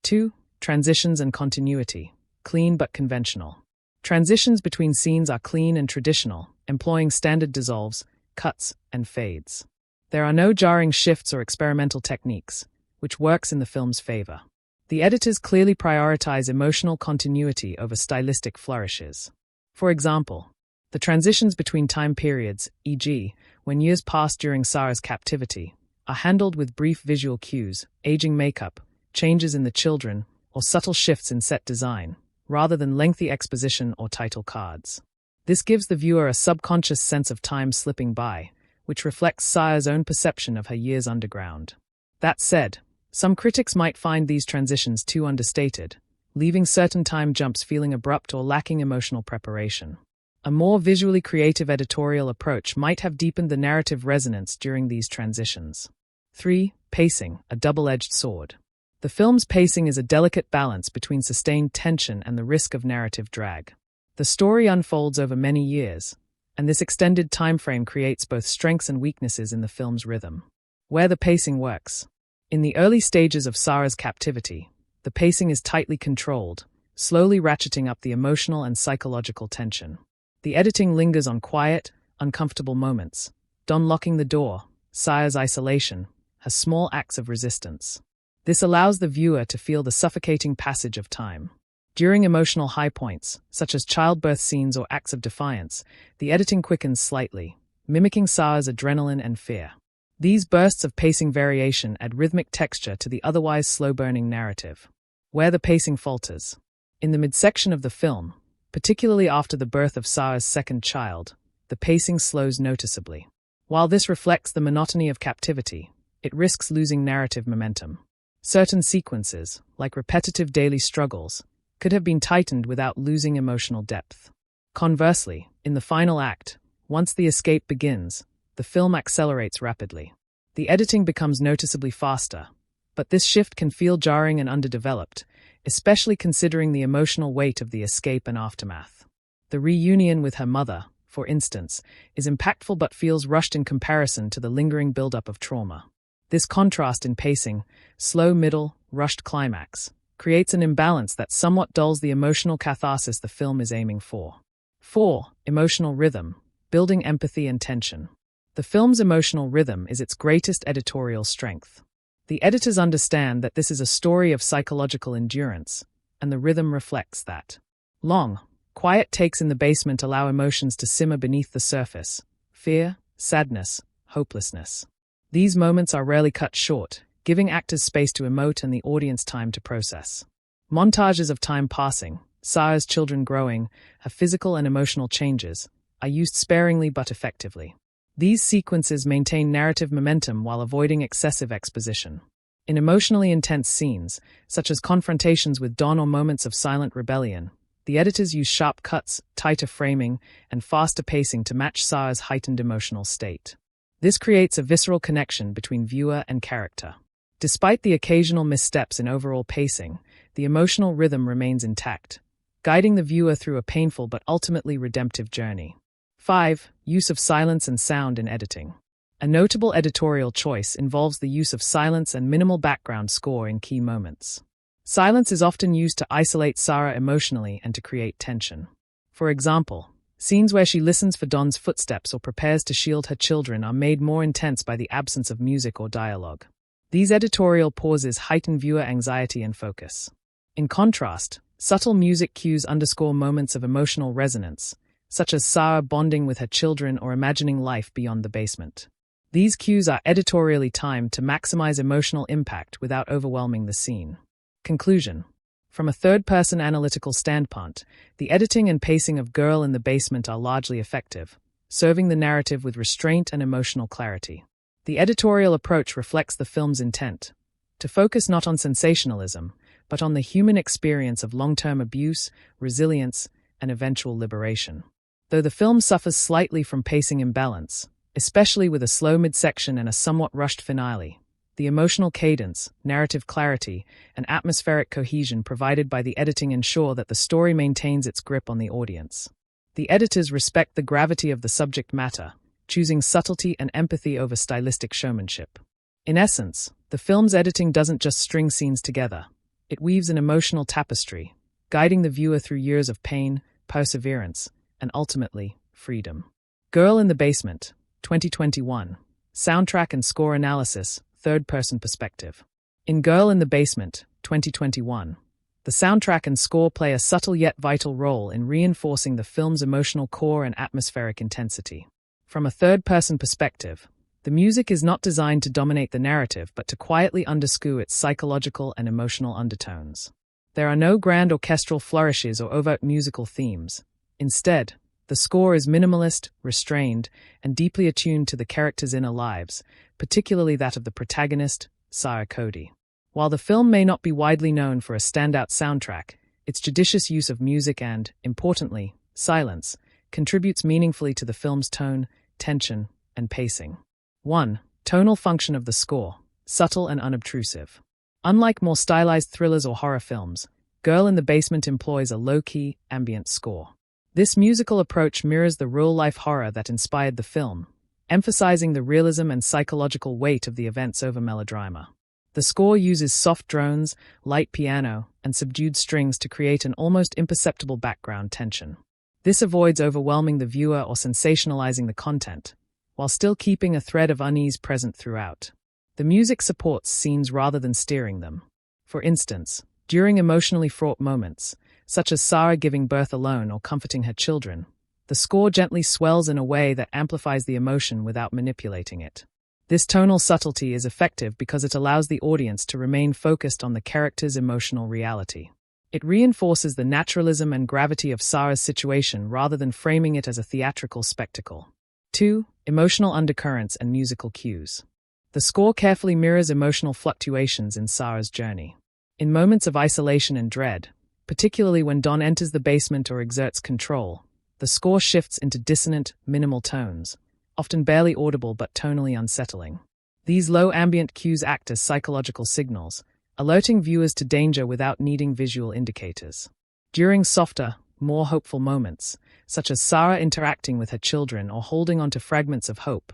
2. Transitions and continuity, clean but conventional. Transitions between scenes are clean and traditional, employing standard dissolves, cuts, and fades. There are no jarring shifts or experimental techniques, which works in the film's favor. The editors clearly prioritize emotional continuity over stylistic flourishes. For example, the transitions between time periods, e.g., when years pass during Sarah's captivity, are handled with brief visual cues, aging makeup, changes in the children, or subtle shifts in set design, rather than lengthy exposition or title cards. This gives the viewer a subconscious sense of time slipping by, which reflects Sarah's own perception of her years underground. That said, some critics might find these transitions too understated, leaving certain time jumps feeling abrupt or lacking emotional preparation. A more visually creative editorial approach might have deepened the narrative resonance during these transitions. 3. Pacing, a double-edged sword. The film's pacing is a delicate balance between sustained tension and the risk of narrative drag. The story unfolds over many years, and this extended time frame creates both strengths and weaknesses in the film's rhythm. Where the pacing works. In the early stages of Sarah's captivity, the pacing is tightly controlled, slowly ratcheting up the emotional and psychological tension. The editing lingers on quiet, uncomfortable moments, Don locking the door, Sarah's isolation, her small acts of resistance. This allows the viewer to feel the suffocating passage of time. During emotional high points, such as childbirth scenes or acts of defiance, the editing quickens slightly, mimicking Sarah's adrenaline and fear. These bursts of pacing variation add rhythmic texture to the otherwise slow-burning narrative. Where the pacing falters. In the midsection of the film, particularly after the birth of Sarah's second child, the pacing slows noticeably. While this reflects the monotony of captivity, it risks losing narrative momentum. Certain sequences, like repetitive daily struggles, could have been tightened without losing emotional depth. Conversely, in the final act, once the escape begins, the film accelerates rapidly. The editing becomes noticeably faster, but this shift can feel jarring and underdeveloped, especially considering the emotional weight of the escape and aftermath. The reunion with her mother, for instance, is impactful but feels rushed in comparison to the lingering buildup of trauma. This contrast in pacing, slow middle, rushed climax, creates an imbalance that somewhat dulls the emotional catharsis the film is aiming for. 4. Emotional rhythm, building empathy and tension. The film's emotional rhythm is its greatest editorial strength. The editors understand that this is a story of psychological endurance, and the rhythm reflects that. Long, quiet takes in the basement allow emotions to simmer beneath the surface: fear, sadness, hopelessness. These moments are rarely cut short, giving actors space to emote and the audience time to process. Montages of time passing, Sarah's children growing, her physical and emotional changes, are used sparingly but effectively. These sequences maintain narrative momentum while avoiding excessive exposition. In emotionally intense scenes, such as confrontations with Don or moments of silent rebellion, the editors use sharp cuts, tighter framing, and faster pacing to match Sarah's heightened emotional state. This creates a visceral connection between viewer and character. Despite the occasional missteps in overall pacing, the emotional rhythm remains intact, guiding the viewer through a painful but ultimately redemptive journey. 5. Use of silence and sound in editing. A notable editorial choice involves the use of silence and minimal background score in key moments. Silence is often used to isolate Sarah emotionally and to create tension. For example, scenes where she listens for Don's footsteps or prepares to shield her children are made more intense by the absence of music or dialogue. These editorial pauses heighten viewer anxiety and focus. In contrast, subtle music cues underscore moments of emotional resonance, such as Sarah bonding with her children or imagining life beyond the basement. These cues are editorially timed to maximize emotional impact without overwhelming the scene. Conclusion. From a third-person analytical standpoint, the editing and pacing of Girl in the Basement are largely effective, serving the narrative with restraint and emotional clarity. The editorial approach reflects the film's intent, to focus not on sensationalism, but on the human experience of long-term abuse, resilience, and eventual liberation. Though the film suffers slightly from pacing imbalance, especially with a slow midsection and a somewhat rushed finale, the emotional cadence, narrative clarity, and atmospheric cohesion provided by the editing ensure that the story maintains its grip on the audience. The editors respect the gravity of the subject matter, choosing subtlety and empathy over stylistic showmanship. In essence, the film's editing doesn't just string scenes together. It weaves an emotional tapestry, guiding the viewer through years of pain, perseverance, and ultimately, freedom. Girl in the Basement, 2021. Soundtrack and score analysis, third-person perspective. In Girl in the Basement, 2021, the soundtrack and score play a subtle yet vital role in reinforcing the film's emotional core and atmospheric intensity. From a third-person perspective, the music is not designed to dominate the narrative but to quietly underscore its psychological and emotional undertones. There are no grand orchestral flourishes or overt musical themes. Instead, the score is minimalist, restrained, and deeply attuned to the characters' inner lives, particularly that of the protagonist, Sarah Cody. While the film may not be widely known for a standout soundtrack, its judicious use of music and, importantly, silence, contributes meaningfully to the film's tone, tension, and pacing. 1. Tonal function of the score, subtle and unobtrusive. Unlike more stylized thrillers or horror films, Girl in the Basement employs a low-key, ambient score. This musical approach mirrors the real-life horror that inspired the film, emphasizing the realism and psychological weight of the events over melodrama. The score uses soft drones, light piano, and subdued strings to create an almost imperceptible background tension. This avoids overwhelming the viewer or sensationalizing the content, while still keeping a thread of unease present throughout. The music supports scenes rather than steering them. For instance, during emotionally fraught moments, such as Sarah giving birth alone or comforting her children, the score gently swells in a way that amplifies the emotion without manipulating it. This tonal subtlety is effective because it allows the audience to remain focused on the character's emotional reality. It reinforces the naturalism and gravity of Sarah's situation rather than framing it as a theatrical spectacle. 2. Emotional undercurrents and musical cues. The score carefully mirrors emotional fluctuations in Sarah's journey. In moments of isolation and dread, particularly when Don enters the basement or exerts control, the score shifts into dissonant, minimal tones, often barely audible but tonally unsettling. These low ambient cues act as psychological signals, alerting viewers to danger without needing visual indicators. During softer, more hopeful moments, such as Sarah interacting with her children or holding onto fragments of hope,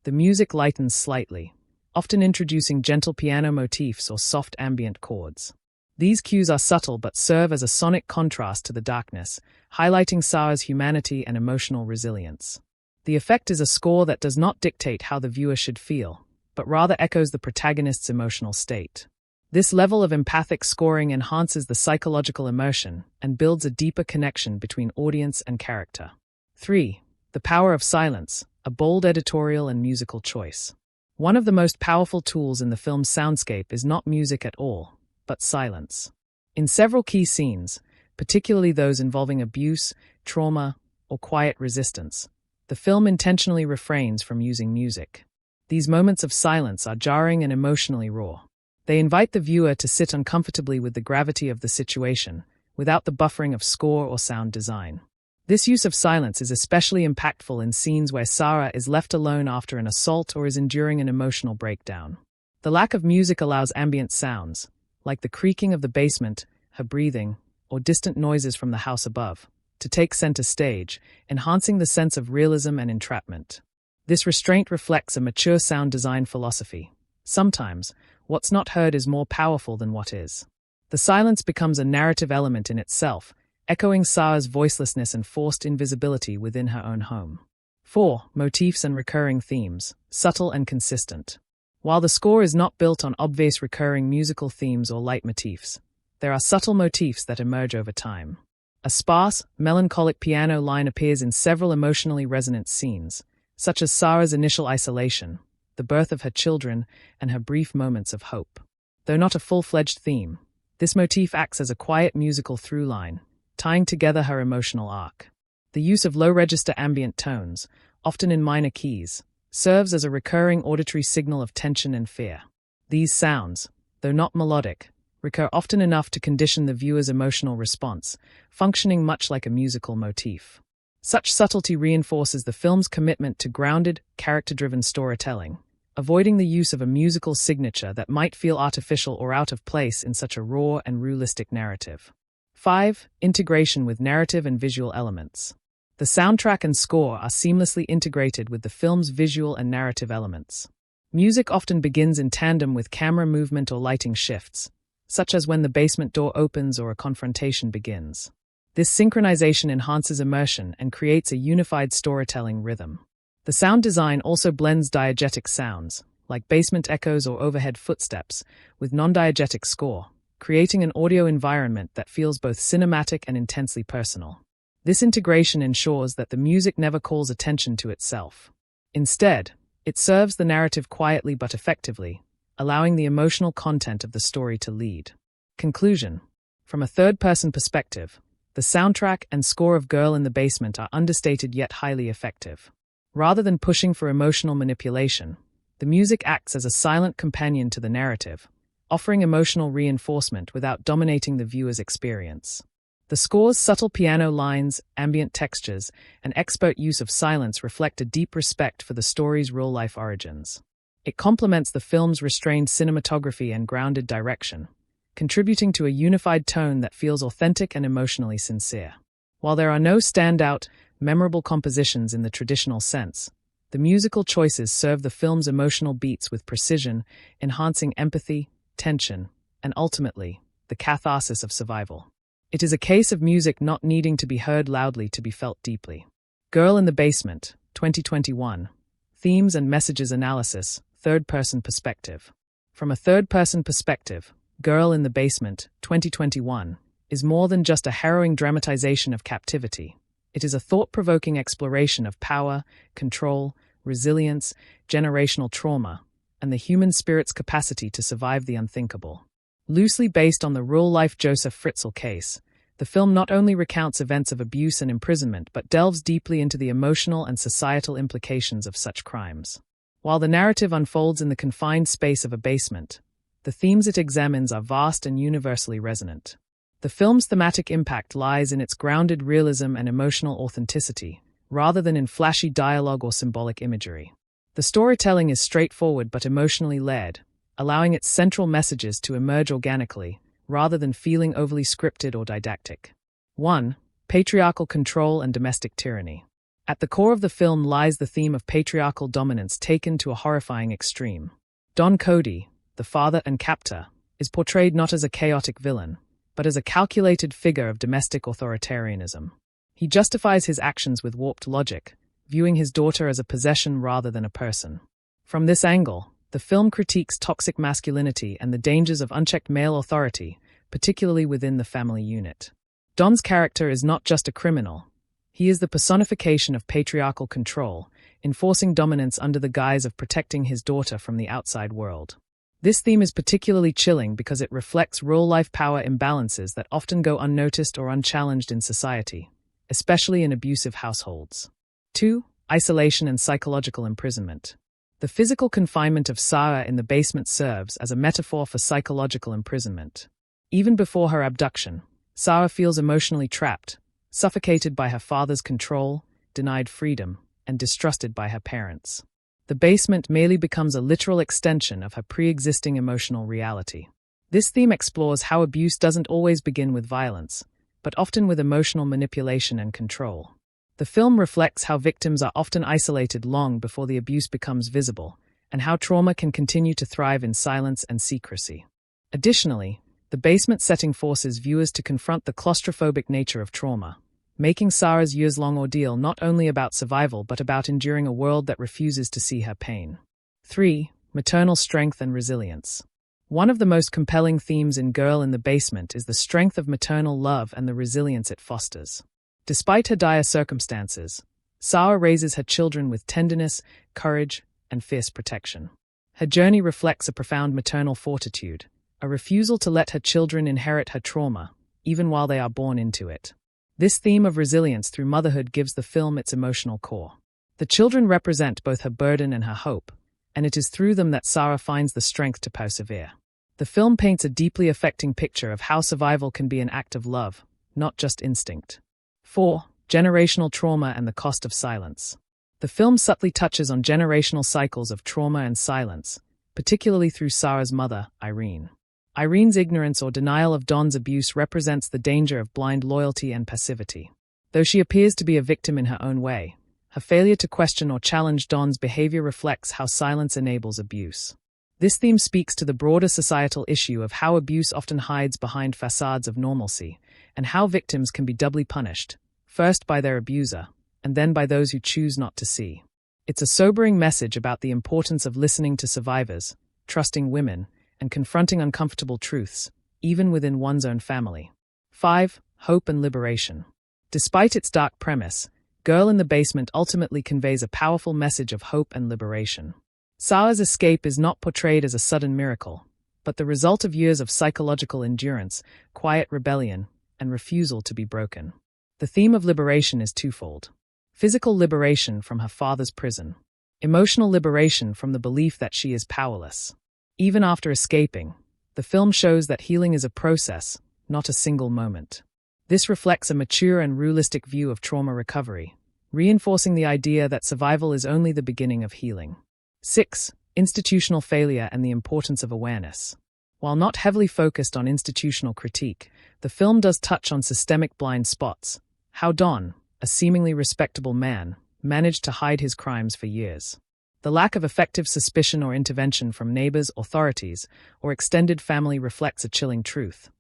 the music lightens slightly, often introducing gentle piano motifs or soft ambient chords. These cues are subtle but serve as a sonic contrast to the darkness, highlighting Sarah's humanity and emotional resilience. The effect is a score that does not dictate how the viewer should feel, but rather echoes the protagonist's emotional state. This level of empathic scoring enhances the psychological immersion and builds a deeper connection between audience and character. 3. The power of silence, a bold editorial and musical choice. One of the most powerful tools in the film's soundscape is not music at all, but silence. In several key scenes, particularly those involving abuse, trauma, or quiet resistance, the film intentionally refrains from using music. These moments of silence are jarring and emotionally raw. They invite the viewer to sit uncomfortably with the gravity of the situation, without the buffering of score or sound design. This use of silence is especially impactful in scenes where Sarah is left alone after an assault or is enduring an emotional breakdown. The lack of music allows ambient sounds, like the creaking of the basement, her breathing, or distant noises from the house above, to take center stage, enhancing the sense of realism and entrapment. This restraint reflects a mature sound design philosophy. Sometimes, what's not heard is more powerful than what is. The silence becomes a narrative element in itself, echoing Sarah's voicelessness and forced invisibility within her own home. 4. Motifs and recurring themes, subtle and consistent. While the score is not built on obvious recurring musical themes or leitmotifs, there are subtle motifs that emerge over time. A sparse, melancholic piano line appears in several emotionally resonant scenes, such as Sarah's initial isolation, the birth of her children, and her brief moments of hope. Though not a full-fledged theme, this motif acts as a quiet musical through-line, tying together her emotional arc. The use of low-register ambient tones, often in minor keys, serves as a recurring auditory signal of tension and fear. These sounds, though not melodic, recur often enough to condition the viewer's emotional response, functioning much like a musical motif. Such subtlety reinforces the film's commitment to grounded, character-driven storytelling, avoiding the use of a musical signature that might feel artificial or out of place in such a raw and realistic narrative. 5. Integration with narrative and visual elements. The soundtrack and score are seamlessly integrated with the film's visual and narrative elements. Music often begins in tandem with camera movement or lighting shifts, such as when the basement door opens or a confrontation begins. This synchronization enhances immersion and creates a unified storytelling rhythm. The sound design also blends diegetic sounds, like basement echoes or overhead footsteps, with non-diegetic score, creating an audio environment that feels both cinematic and intensely personal. This integration ensures that the music never calls attention to itself. Instead, it serves the narrative quietly but effectively, allowing the emotional content of the story to lead. Conclusion. From a third-person perspective, the soundtrack and score of Girl in the Basement are understated yet highly effective. Rather than pushing for emotional manipulation, the music acts as a silent companion to the narrative, offering emotional reinforcement without dominating the viewer's experience. The score's subtle piano lines, ambient textures, and expert use of silence reflect a deep respect for the story's real-life origins. It complements the film's restrained cinematography and grounded direction, contributing to a unified tone that feels authentic and emotionally sincere. While there are no standout, memorable compositions in the traditional sense, the musical choices serve the film's emotional beats with precision, enhancing empathy, tension, and ultimately, the catharsis of survival. It is a case of music not needing to be heard loudly to be felt deeply. Girl in the Basement, 2021. Themes and Messages Analysis, Third-Person Perspective. From a third-person perspective, Girl in the Basement, 2021, is more than just a harrowing dramatization of captivity. It is a thought-provoking exploration of power, control, resilience, generational trauma, and the human spirit's capacity to survive the unthinkable. Loosely based on the real-life Joseph Fritzl case, the film not only recounts events of abuse and imprisonment but delves deeply into the emotional and societal implications of such crimes. While the narrative unfolds in the confined space of a basement, the themes it examines are vast and universally resonant. The film's thematic impact lies in its grounded realism and emotional authenticity, rather than in flashy dialogue or symbolic imagery. The storytelling is straightforward but emotionally layered, allowing its central messages to emerge organically, rather than feeling overly scripted or didactic. 1. Patriarchal control and domestic tyranny. At the core of the film lies the theme of patriarchal dominance taken to a horrifying extreme. Don Cody, the father and captor, is portrayed not as a chaotic villain, but as a calculated figure of domestic authoritarianism. He justifies his actions with warped logic, viewing his daughter as a possession rather than a person. From this angle, the film critiques toxic masculinity and the dangers of unchecked male authority, particularly within the family unit. Don's character is not just a criminal. He is the personification of patriarchal control, enforcing dominance under the guise of protecting his daughter from the outside world. This theme is particularly chilling because it reflects real-life power imbalances that often go unnoticed or unchallenged in society, especially in abusive households. 2. isolation and psychological imprisonment. The physical confinement of Sarah in the basement serves as a metaphor for psychological imprisonment. Even before her abduction, Sarah feels emotionally trapped, suffocated by her father's control, denied freedom, and distrusted by her parents. The basement merely becomes a literal extension of her pre-existing emotional reality. This theme explores how abuse doesn't always begin with violence, but often with emotional manipulation and control. The film reflects how victims are often isolated long before the abuse becomes visible, and how trauma can continue to thrive in silence and secrecy. Additionally, the basement setting forces viewers to confront the claustrophobic nature of trauma, making Sarah's years-long ordeal not only about survival but about enduring a world that refuses to see her pain. 3. Maternal strength and resilience. One of the most compelling themes in Girl in the Basement is the strength of maternal love and the resilience it fosters. Despite her dire circumstances, Sarah raises her children with tenderness, courage, and fierce protection. Her journey reflects a profound maternal fortitude, a refusal to let her children inherit her trauma, even while they are born into it. This theme of resilience through motherhood gives the film its emotional core. The children represent both her burden and her hope, and it is through them that Sarah finds the strength to persevere. The film paints a deeply affecting picture of how survival can be an act of love, not just instinct. 4. Generational trauma and the cost of silence. The film subtly touches on generational cycles of trauma and silence, particularly through Sarah's mother, Irene. Irene's ignorance or denial of Don's abuse represents the danger of blind loyalty and passivity. Though she appears to be a victim in her own way, her failure to question or challenge Don's behavior reflects how silence enables abuse. This theme speaks to the broader societal issue of how abuse often hides behind facades of normalcy, and how victims can be doubly punished, first by their abuser, and then by those who choose not to see. It's a sobering message about the importance of listening to survivors, trusting women, and confronting uncomfortable truths, even within one's own family. 5. Hope and liberation. Despite its dark premise, Girl in the Basement ultimately conveys a powerful message of hope and liberation. Sarah's escape is not portrayed as a sudden miracle, but the result of years of psychological endurance, quiet rebellion, and refusal to be broken. The theme of liberation is twofold. Physical liberation from her father's prison. Emotional liberation from the belief that she is powerless. Even after escaping, the film shows that healing is a process, not a single moment. This reflects a mature and realistic view of trauma recovery, reinforcing the idea that survival is only the beginning of healing. 6. Institutional failure and the importance of awareness. While not heavily focused on institutional critique, the film does touch on systemic blind spots, how Don, a seemingly respectable man, managed to hide his crimes for years. The lack of effective suspicion or intervention from neighbors, authorities, or extended family reflects a chilling truth.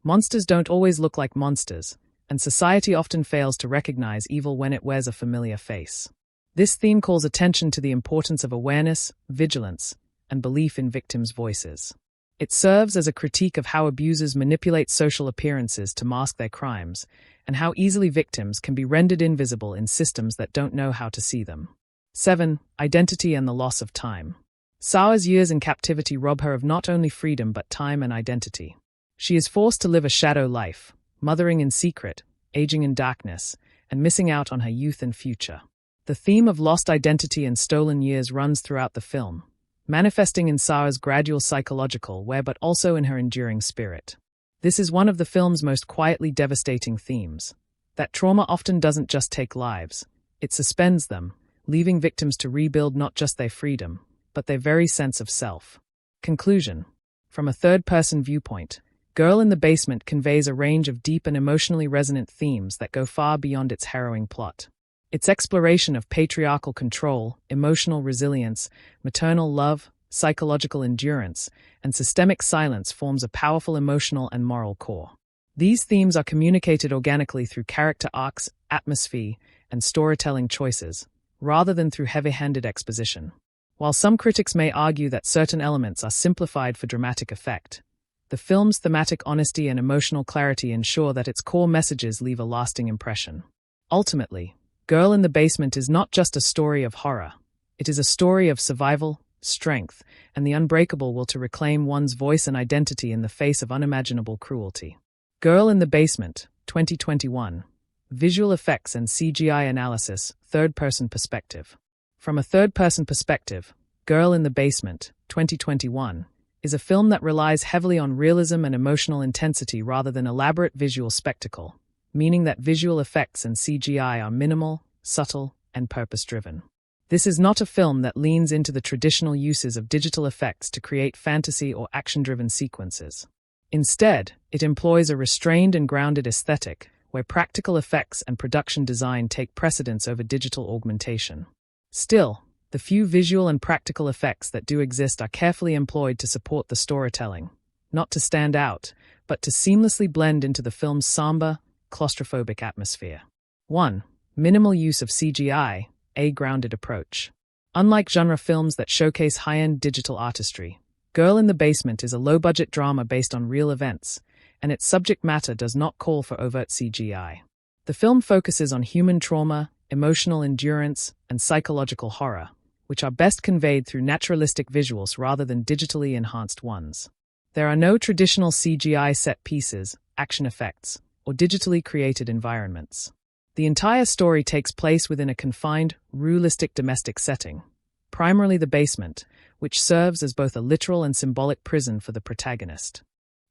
Monsters don't always look like monsters, and society often fails to recognize evil when it wears a familiar face. This theme calls attention to the importance of awareness, vigilance, and belief in victims' voices. It serves as a critique of how abusers manipulate social appearances to mask their crimes, and how easily victims can be rendered invisible in systems that don't know how to see them. 7. Identity and the loss of time. Sarah's years in captivity rob her of not only freedom but time and identity. She is forced to live a shadow life, mothering in secret, aging in darkness, and missing out on her youth and future. The theme of lost identity and stolen years runs throughout the film, manifesting in Sarah's gradual psychological wear but also in her enduring spirit. This is one of the film's most quietly devastating themes, that trauma often doesn't just take lives, it suspends them, leaving victims to rebuild not just their freedom, but their very sense of self. Conclusion. From a third-person viewpoint, Girl in the Basement conveys a range of deep and emotionally resonant themes that go far beyond its harrowing plot. Its exploration of patriarchal control, emotional resilience, maternal love, psychological endurance, and systemic silence forms a powerful emotional and moral core. These themes are communicated organically through character arcs, atmosphere, and storytelling choices, rather than through heavy-handed exposition. While some critics may argue that certain elements are simplified for dramatic effect, the film's thematic honesty and emotional clarity ensure that its core messages leave a lasting impression. Ultimately, Girl in the Basement is not just a story of horror. It is a story of survival, strength, and the unbreakable will to reclaim one's voice and identity in the face of unimaginable cruelty. Girl in the Basement, 2021, Visual effects and CGI analysis, third-person perspective. From a third-person perspective, Girl in the Basement, 2021, is a film that relies heavily on realism and emotional intensity rather than elaborate visual spectacle, meaning that visual effects and CGI are minimal, subtle, and purpose-driven. This is not a film that leans into the traditional uses of digital effects to create fantasy or action-driven sequences. Instead, it employs a restrained and grounded aesthetic, where practical effects and production design take precedence over digital augmentation. Still, the few visual and practical effects that do exist are carefully employed to support the storytelling, not to stand out, but to seamlessly blend into the film's somber, claustrophobic atmosphere. 1. Minimal use of CGI, a grounded approach. Unlike genre films that showcase high-end digital artistry, Girl in the Basement is a low-budget drama based on real events, and its subject matter does not call for overt CGI. The film focuses on human trauma, emotional endurance, and psychological horror, which are best conveyed through naturalistic visuals rather than digitally enhanced ones. There are no traditional CGI set pieces, action effects, or digitally created environments. The entire story takes place within a confined, realistic domestic setting, primarily the basement, which serves as both a literal and symbolic prison for the protagonist.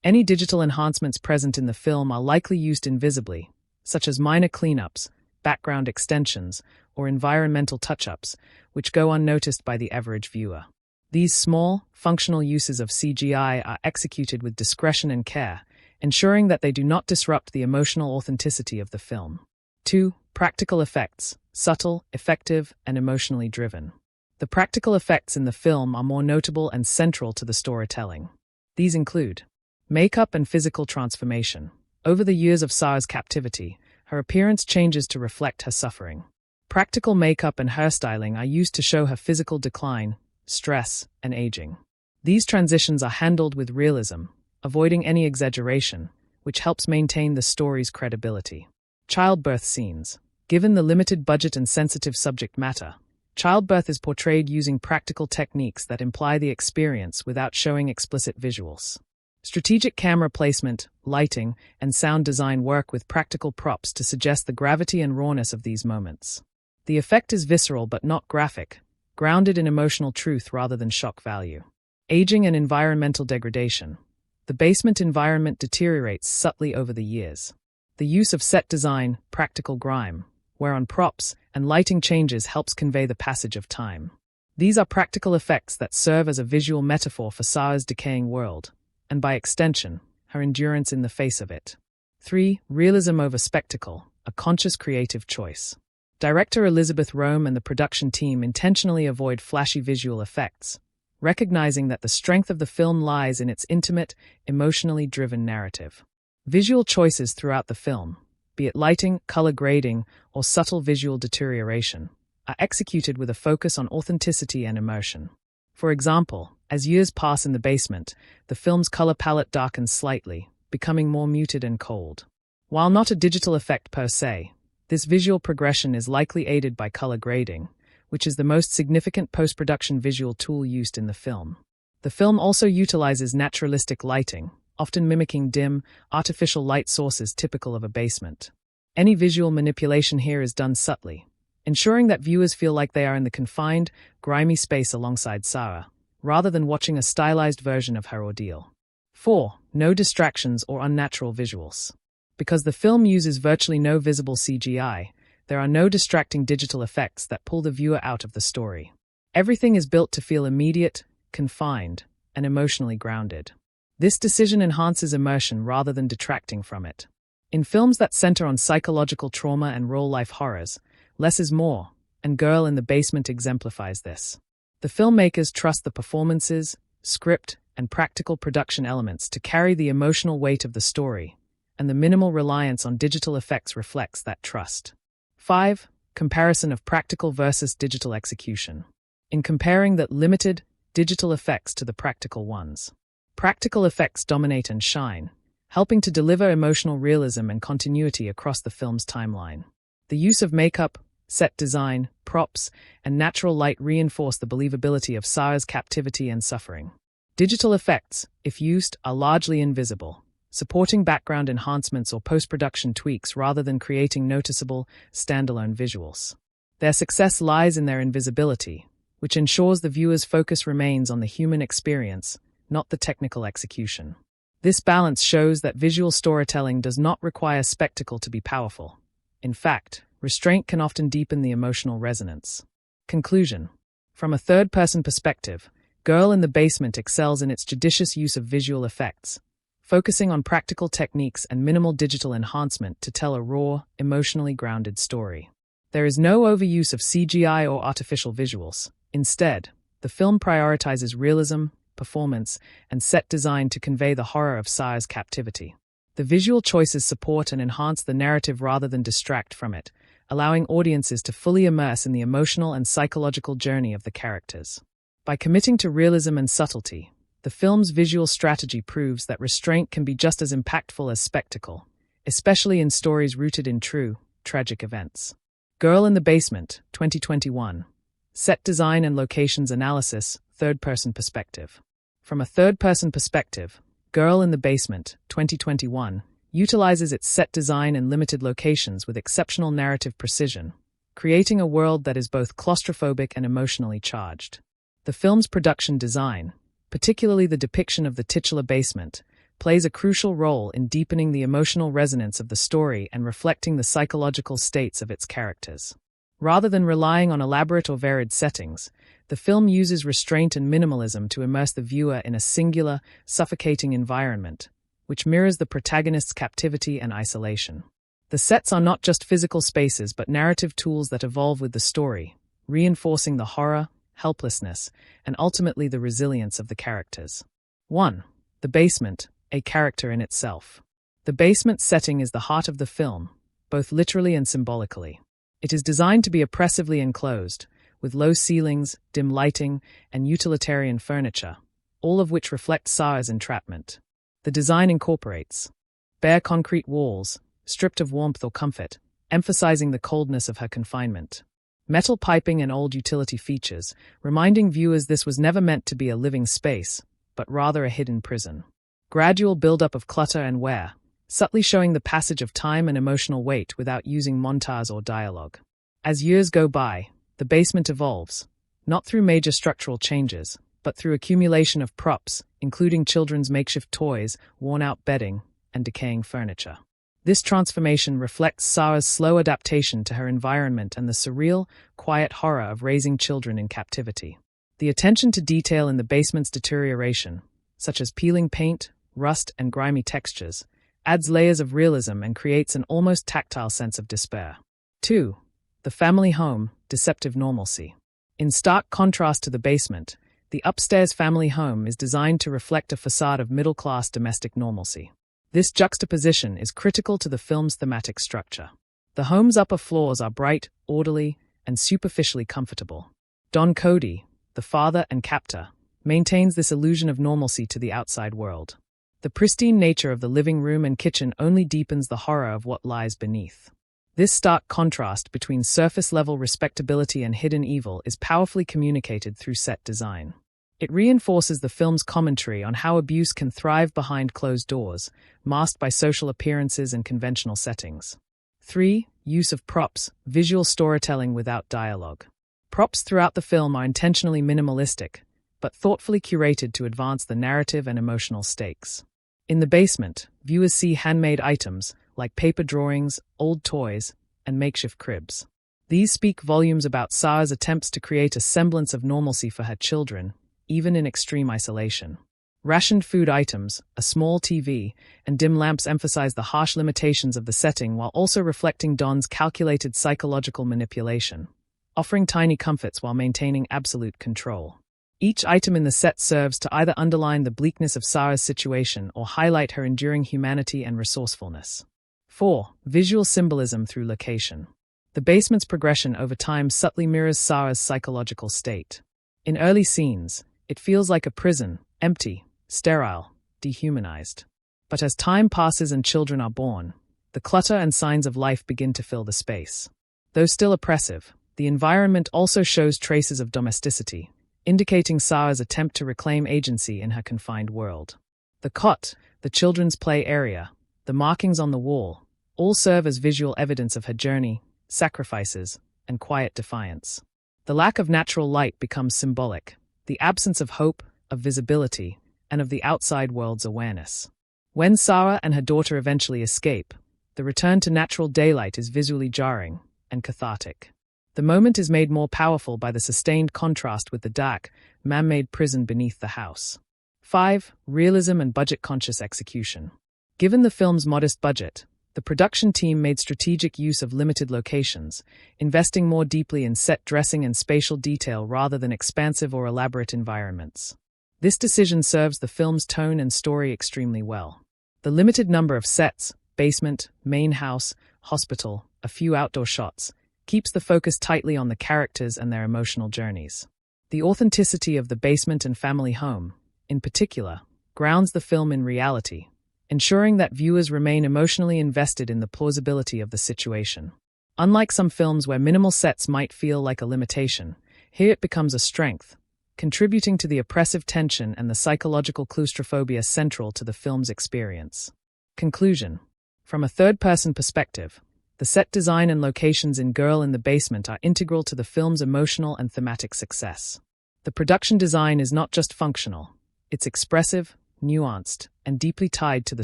Any digital enhancements present in the film are likely used invisibly, such as minor cleanups, background extensions, or environmental touch-ups, which go unnoticed by the average viewer. These small, functional uses of CGI are executed with discretion and care, ensuring that they do not disrupt the emotional authenticity of the film. 2. Practical effects, subtle, effective, and emotionally driven. The practical effects in the film are more notable and central to the storytelling. These include makeup and physical transformation. Over the years of Sarah's captivity, her appearance changes to reflect her suffering. Practical makeup and hairstyling are used to show her physical decline, stress, and aging. These transitions are handled with realism, avoiding any exaggeration, which helps maintain the story's credibility. Childbirth scenes. Given the limited budget and sensitive subject matter, childbirth is portrayed using practical techniques that imply the experience without showing explicit visuals. Strategic camera placement, lighting, and sound design work with practical props to suggest the gravity and rawness of these moments. The effect is visceral but not graphic, grounded in emotional truth rather than shock value. Aging and environmental degradation. The basement environment deteriorates subtly over the years. The use of set design, practical grime, whereon props and lighting changes helps convey the passage of time. These are practical effects that serve as a visual metaphor for Sarah's decaying world, and by extension, her endurance in the face of it. 3. Realism over spectacle, a conscious creative choice. Director Elizabeth Rome and the production team intentionally avoid flashy visual effects, recognizing that the strength of the film lies in its intimate, emotionally driven narrative. Visual choices throughout the film, be it lighting, color grading, or subtle visual deterioration, are executed with a focus on authenticity and immersion. For example, as years pass in the basement, the film's color palette darkens slightly, becoming more muted and cold. While not a digital effect per se, this visual progression is likely aided by color grading, which is the most significant post-production visual tool used in the film. The film also utilizes naturalistic lighting, often mimicking dim, artificial light sources typical of a basement. Any visual manipulation here is done subtly, ensuring that viewers feel like they are in the confined, grimy space alongside Sarah, rather than watching a stylized version of her ordeal. 4. No distractions or unnatural visuals. Because the film uses virtually no visible CGI, there are no distracting digital effects that pull the viewer out of the story. Everything is built to feel immediate, confined, and emotionally grounded. This decision enhances immersion rather than detracting from it. In films that center on psychological trauma and real-life horrors, less is more, and Girl in the Basement exemplifies this. The filmmakers trust the performances, script, and practical production elements to carry the emotional weight of the story, and the minimal reliance on digital effects reflects that trust. 5. Comparison of practical versus digital execution. In comparing the limited, digital effects to the practical ones, practical effects dominate and shine, helping to deliver emotional realism and continuity across the film's timeline. The use of makeup, set design, props, and natural light reinforce the believability of Sarah's captivity and suffering. Digital effects, if used, are largely invisible, supporting background enhancements or post-production tweaks rather than creating noticeable, standalone visuals. Their success lies in their invisibility, which ensures the viewer's focus remains on the human experience, not the technical execution. This balance shows that visual storytelling does not require spectacle to be powerful. In fact, restraint can often deepen the emotional resonance. Conclusion. From a third-person perspective, Girl in the Basement excels in its judicious use of visual effects, focusing on practical techniques and minimal digital enhancement to tell a raw, emotionally grounded story. There is no overuse of CGI or artificial visuals. Instead, the film prioritizes realism, performance, and set design to convey the horror of Saya's captivity. The visual choices support and enhance the narrative rather than distract from it, allowing audiences to fully immerse in the emotional and psychological journey of the characters. By committing to realism and subtlety, the film's visual strategy proves that restraint can be just as impactful as spectacle, especially in stories rooted in true, tragic events. Girl in the Basement, 2021. Set design and locations analysis, third-person perspective. From a third-person perspective, Girl in the Basement, 2021, utilizes its set design and limited locations with exceptional narrative precision, creating a world that is both claustrophobic and emotionally charged. The film's production design, particularly the depiction of the titular basement, plays a crucial role in deepening the emotional resonance of the story and reflecting the psychological states of its characters. Rather than relying on elaborate or varied settings, the film uses restraint and minimalism to immerse the viewer in a singular, suffocating environment, which mirrors the protagonist's captivity and isolation. The sets are not just physical spaces but narrative tools that evolve with the story, reinforcing the horror, helplessness, and ultimately the resilience of the characters. 1. The basement, a character in itself. The basement setting is the heart of the film, both literally and symbolically. It is designed to be oppressively enclosed, with low ceilings, dim lighting, and utilitarian furniture, all of which reflect Saya's entrapment. The design incorporates bare concrete walls, stripped of warmth or comfort, emphasizing the coldness of her confinement. Metal piping and old utility features, reminding viewers this was never meant to be a living space, but rather a hidden prison. Gradual buildup of clutter and wear, subtly showing the passage of time and emotional weight without using montage or dialogue. As years go by, the basement evolves, not through major structural changes, but through accumulation of props, including children's makeshift toys, worn-out bedding, and decaying furniture. This transformation reflects Saya's slow adaptation to her environment and the surreal, quiet horror of raising children in captivity. The attention to detail in the basement's deterioration, such as peeling paint, rust, and grimy textures, adds layers of realism and creates an almost tactile sense of despair. 2. The family home, deceptive normalcy. In stark contrast to the basement, the upstairs family home is designed to reflect a facade of middle-class domestic normalcy. This juxtaposition is critical to the film's thematic structure. The home's upper floors are bright, orderly, and superficially comfortable. Don Cody, the father and captor, maintains this illusion of normalcy to the outside world. The pristine nature of the living room and kitchen only deepens the horror of what lies beneath. This stark contrast between surface-level respectability and hidden evil is powerfully communicated through set design. It reinforces the film's commentary on how abuse can thrive behind closed doors, masked by social appearances and conventional settings. 3. Use of props, visual storytelling without dialogue. Props throughout the film are intentionally minimalistic, but thoughtfully curated to advance the narrative and emotional stakes. In the basement, viewers see handmade items, like paper drawings, old toys, and makeshift cribs. These speak volumes about Saya's attempts to create a semblance of normalcy for her children, even in extreme isolation. Rationed food items, a small TV, and dim lamps emphasize the harsh limitations of the setting while also reflecting Don's calculated psychological manipulation, offering tiny comforts while maintaining absolute control. Each item in the set serves to either underline the bleakness of Saya's situation or highlight her enduring humanity and resourcefulness. 4. Visual symbolism through location. The basement's progression over time subtly mirrors Saya's psychological state. In early scenes, it feels like a prison, empty, sterile, dehumanized. But as time passes and children are born, the clutter and signs of life begin to fill the space. Though still oppressive, the environment also shows traces of domesticity, indicating Saya's attempt to reclaim agency in her confined world. The cot, the children's play area, the markings on the wall, all serve as visual evidence of her journey, sacrifices, and quiet defiance. The lack of natural light becomes symbolic, the absence of hope, of visibility, and of the outside world's awareness. When Sarah and her daughter eventually escape, the return to natural daylight is visually jarring and cathartic. The moment is made more powerful by the sustained contrast with the dark, man-made prison beneath the house. 5. Realism and budget-conscious execution. Given the film's modest budget, the production team made strategic use of limited locations, investing more deeply in set dressing and spatial detail rather than expansive or elaborate environments. This decision serves the film's tone and story extremely well. The limited number of sets, basement, main house, hospital, a few outdoor shots, keeps the focus tightly on the characters and their emotional journeys. The authenticity of the basement and family home, in particular, grounds the film in reality, ensuring that viewers remain emotionally invested in the plausibility of the situation. Unlike some films where minimal sets might feel like a limitation, here it becomes a strength, contributing to the oppressive tension and the psychological claustrophobia central to the film's experience. Conclusion. From a third-person perspective, the set design and locations in Girl in the Basement are integral to the film's emotional and thematic success. The production design is not just functional, it's expressive, nuanced, and deeply tied to the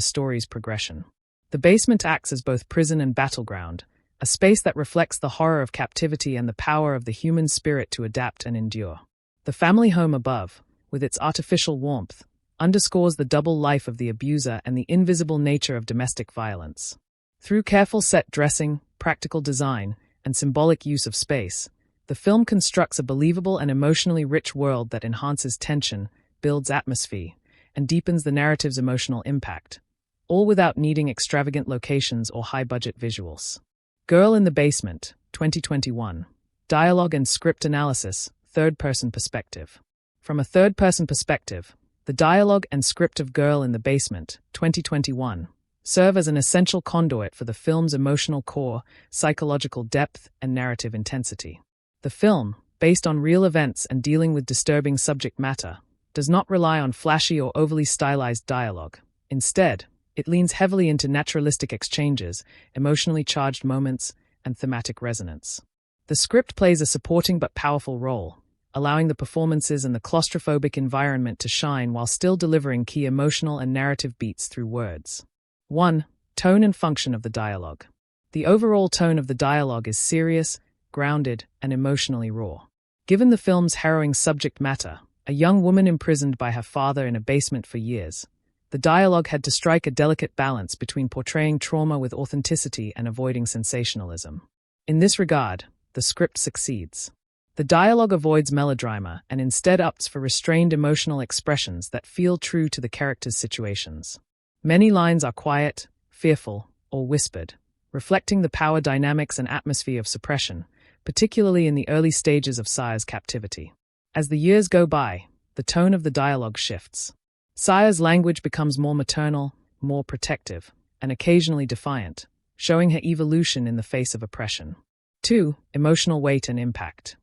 story's progression. The basement acts as both prison and battleground, a space that reflects the horror of captivity and the power of the human spirit to adapt and endure. The family home above, with its artificial warmth, underscores the double life of the abuser and the invisible nature of domestic violence. Through careful set dressing, practical design, and symbolic use of space, the film constructs a believable and emotionally rich world that enhances tension, builds atmosphere, and deepens the narrative's emotional impact, all without needing extravagant locations or high-budget visuals. Girl in the Basement, 2021. Dialogue and script analysis, third-person perspective. From a third-person perspective, the dialogue and script of Girl in the Basement, 2021, serve as an essential conduit for the film's emotional core, psychological depth, and narrative intensity. The film, based on real events and dealing with disturbing subject matter, does not rely on flashy or overly stylized dialogue. Instead, it leans heavily into naturalistic exchanges, emotionally charged moments, and thematic resonance. The script plays a supporting but powerful role, allowing the performances and the claustrophobic environment to shine while still delivering key emotional and narrative beats through words. 1. Tone and function of the dialogue. The overall tone of the dialogue is serious, grounded, and emotionally raw. Given the film's harrowing subject matter, a young woman imprisoned by her father in a basement for years, the dialogue had to strike a delicate balance between portraying trauma with authenticity and avoiding sensationalism. In this regard, the script succeeds. The dialogue avoids melodrama and instead opts for restrained emotional expressions that feel true to the characters' situations. Many lines are quiet, fearful, or whispered, reflecting the power dynamics and atmosphere of suppression, particularly in the early stages of Saya's captivity. As the years go by, the tone of the dialogue shifts. Saya's language becomes more maternal, more protective, and occasionally defiant, showing her evolution in the face of oppression. 2. Emotional weight and impact.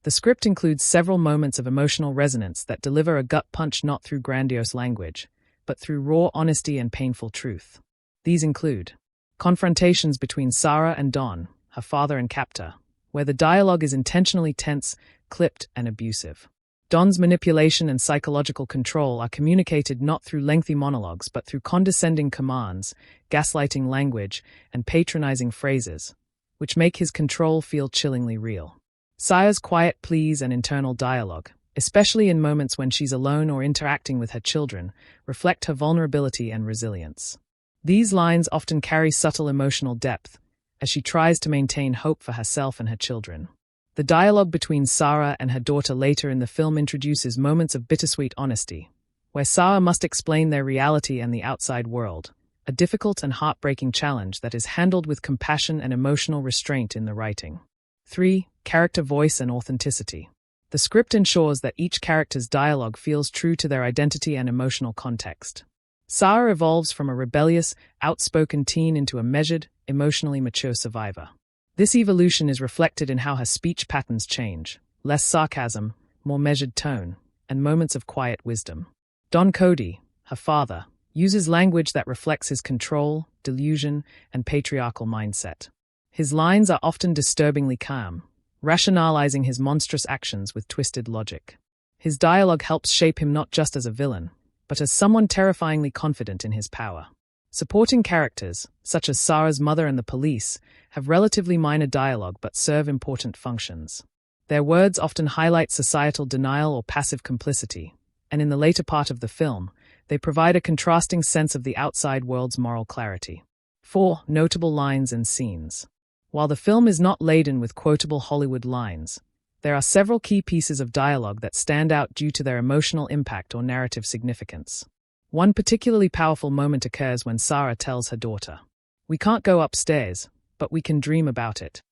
The script includes several moments of emotional resonance that deliver a gut punch not through grandiose language, but through raw honesty and painful truth. These include confrontations between Sarah and Don, her father and captor, where the dialogue is intentionally tense, clipped, and abusive. Don's manipulation and psychological control are communicated not through lengthy monologues but through condescending commands, gaslighting language, and patronizing phrases, which make his control feel chillingly real. Saya's quiet pleas and internal dialogue, especially in moments when she's alone or interacting with her children, reflect her vulnerability and resilience. These lines often carry subtle emotional depth, as she tries to maintain hope for herself and her children. The dialogue between Sarah and her daughter later in the film introduces moments of bittersweet honesty, where Sarah must explain their reality and the outside world, a difficult and heartbreaking challenge that is handled with compassion and emotional restraint in the writing. 3. Character voice and authenticity. The script ensures that each character's dialogue feels true to their identity and emotional context. Sarah evolves from a rebellious, outspoken teen into a measured, emotionally mature survivor. This evolution is reflected in how her speech patterns change, less sarcasm, more measured tone, and moments of quiet wisdom. Don Cody, her father, uses language that reflects his control, delusion, and patriarchal mindset. His lines are often disturbingly calm, rationalizing his monstrous actions with twisted logic. His dialogue helps shape him not just as a villain, but as someone terrifyingly confident in his power. Supporting characters, such as Sarah's mother and the police, have relatively minor dialogue but serve important functions. Their words often highlight societal denial or passive complicity, and in the later part of the film, they provide a contrasting sense of the outside world's moral clarity. 4. Notable lines and scenes. While the film is not laden with quotable Hollywood lines, there are several key pieces of dialogue that stand out due to their emotional impact or narrative significance. One particularly powerful moment occurs when Sarah tells her daughter, "We can't go upstairs, but we can dream about it."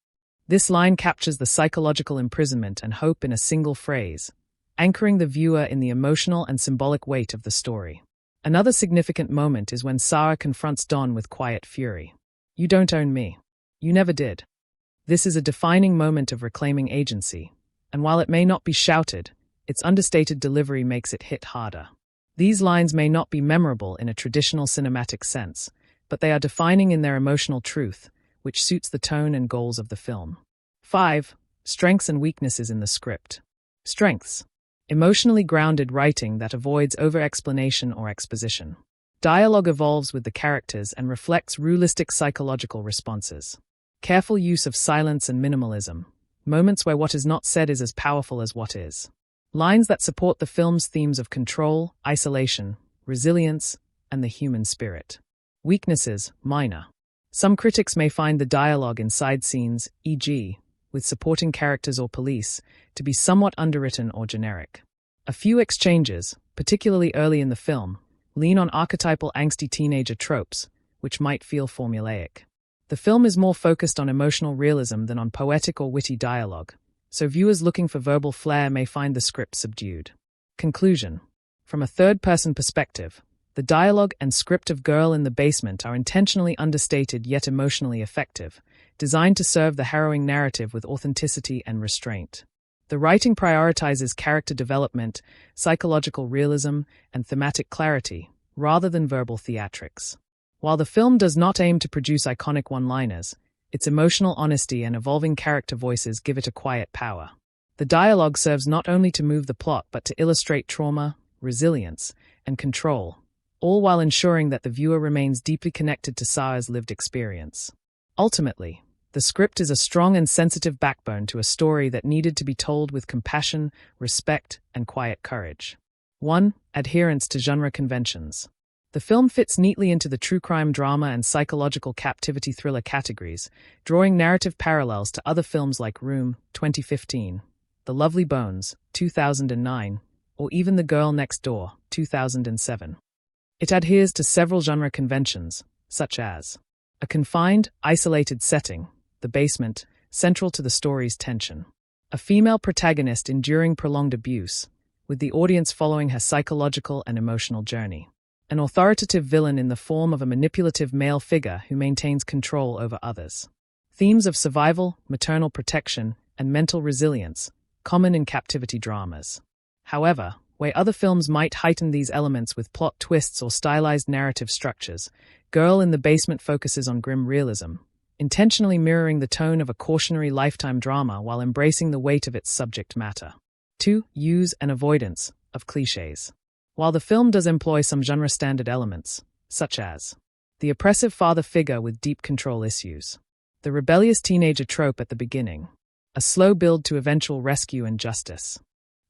This line captures the psychological imprisonment and hope in a single phrase, anchoring the viewer in the emotional and symbolic weight of the story. Another significant moment is when Sarah confronts Don with quiet fury. "You don't own me. You never did." This is a defining moment of reclaiming agency, and while it may not be shouted, its understated delivery makes it hit harder. These lines may not be memorable in a traditional cinematic sense, but they are defining in their emotional truth, which suits the tone and goals of the film. 5. Strengths and weaknesses in the script. Strengths. Emotionally grounded writing that avoids over-explanation or exposition. Dialogue evolves with the characters and reflects realistic psychological responses. Careful use of silence and minimalism. Moments where what is not said is as powerful as what is. Lines that support the film's themes of control, isolation, resilience, and the human spirit. Weaknesses, minor. Some critics may find the dialogue in side scenes, e.g., with supporting characters or police, to be somewhat underwritten or generic. A few exchanges, particularly early in the film, lean on archetypal angsty teenager tropes, which might feel formulaic. The film is more focused on emotional realism than on poetic or witty dialogue, so viewers looking for verbal flair may find the script subdued. Conclusion. From a third-person perspective, the dialogue and script of Girl in the Basement are intentionally understated yet emotionally effective, designed to serve the harrowing narrative with authenticity and restraint. The writing prioritizes character development, psychological realism, and thematic clarity, rather than verbal theatrics. While the film does not aim to produce iconic one-liners, its emotional honesty and evolving character voices give it a quiet power. The dialogue serves not only to move the plot but to illustrate trauma, resilience, and control, all while ensuring that the viewer remains deeply connected to Sarah's lived experience. Ultimately, the script is a strong and sensitive backbone to a story that needed to be told with compassion, respect, and quiet courage. 1. Adherence to genre conventions. The film fits neatly into the true crime drama and psychological captivity thriller categories, drawing narrative parallels to other films like Room, 2015, The Lovely Bones, 2009, or even The Girl Next Door, 2007. It adheres to several genre conventions, such as a confined, isolated setting, the basement, central to the story's tension. A female protagonist enduring prolonged abuse, with the audience following her psychological and emotional journey. An authoritative villain in the form of a manipulative male figure who maintains control over others. Themes of survival, maternal protection, and mental resilience, common in captivity dramas. However, where other films might heighten these elements with plot twists or stylized narrative structures, Girl in the Basement focuses on grim realism, intentionally mirroring the tone of a cautionary Lifetime drama while embracing the weight of its subject matter. 2. Use and avoidance of clichés. While the film does employ some genre-standard elements, such as the oppressive father figure with deep control issues, the rebellious teenager trope at the beginning, a slow build to eventual rescue and justice,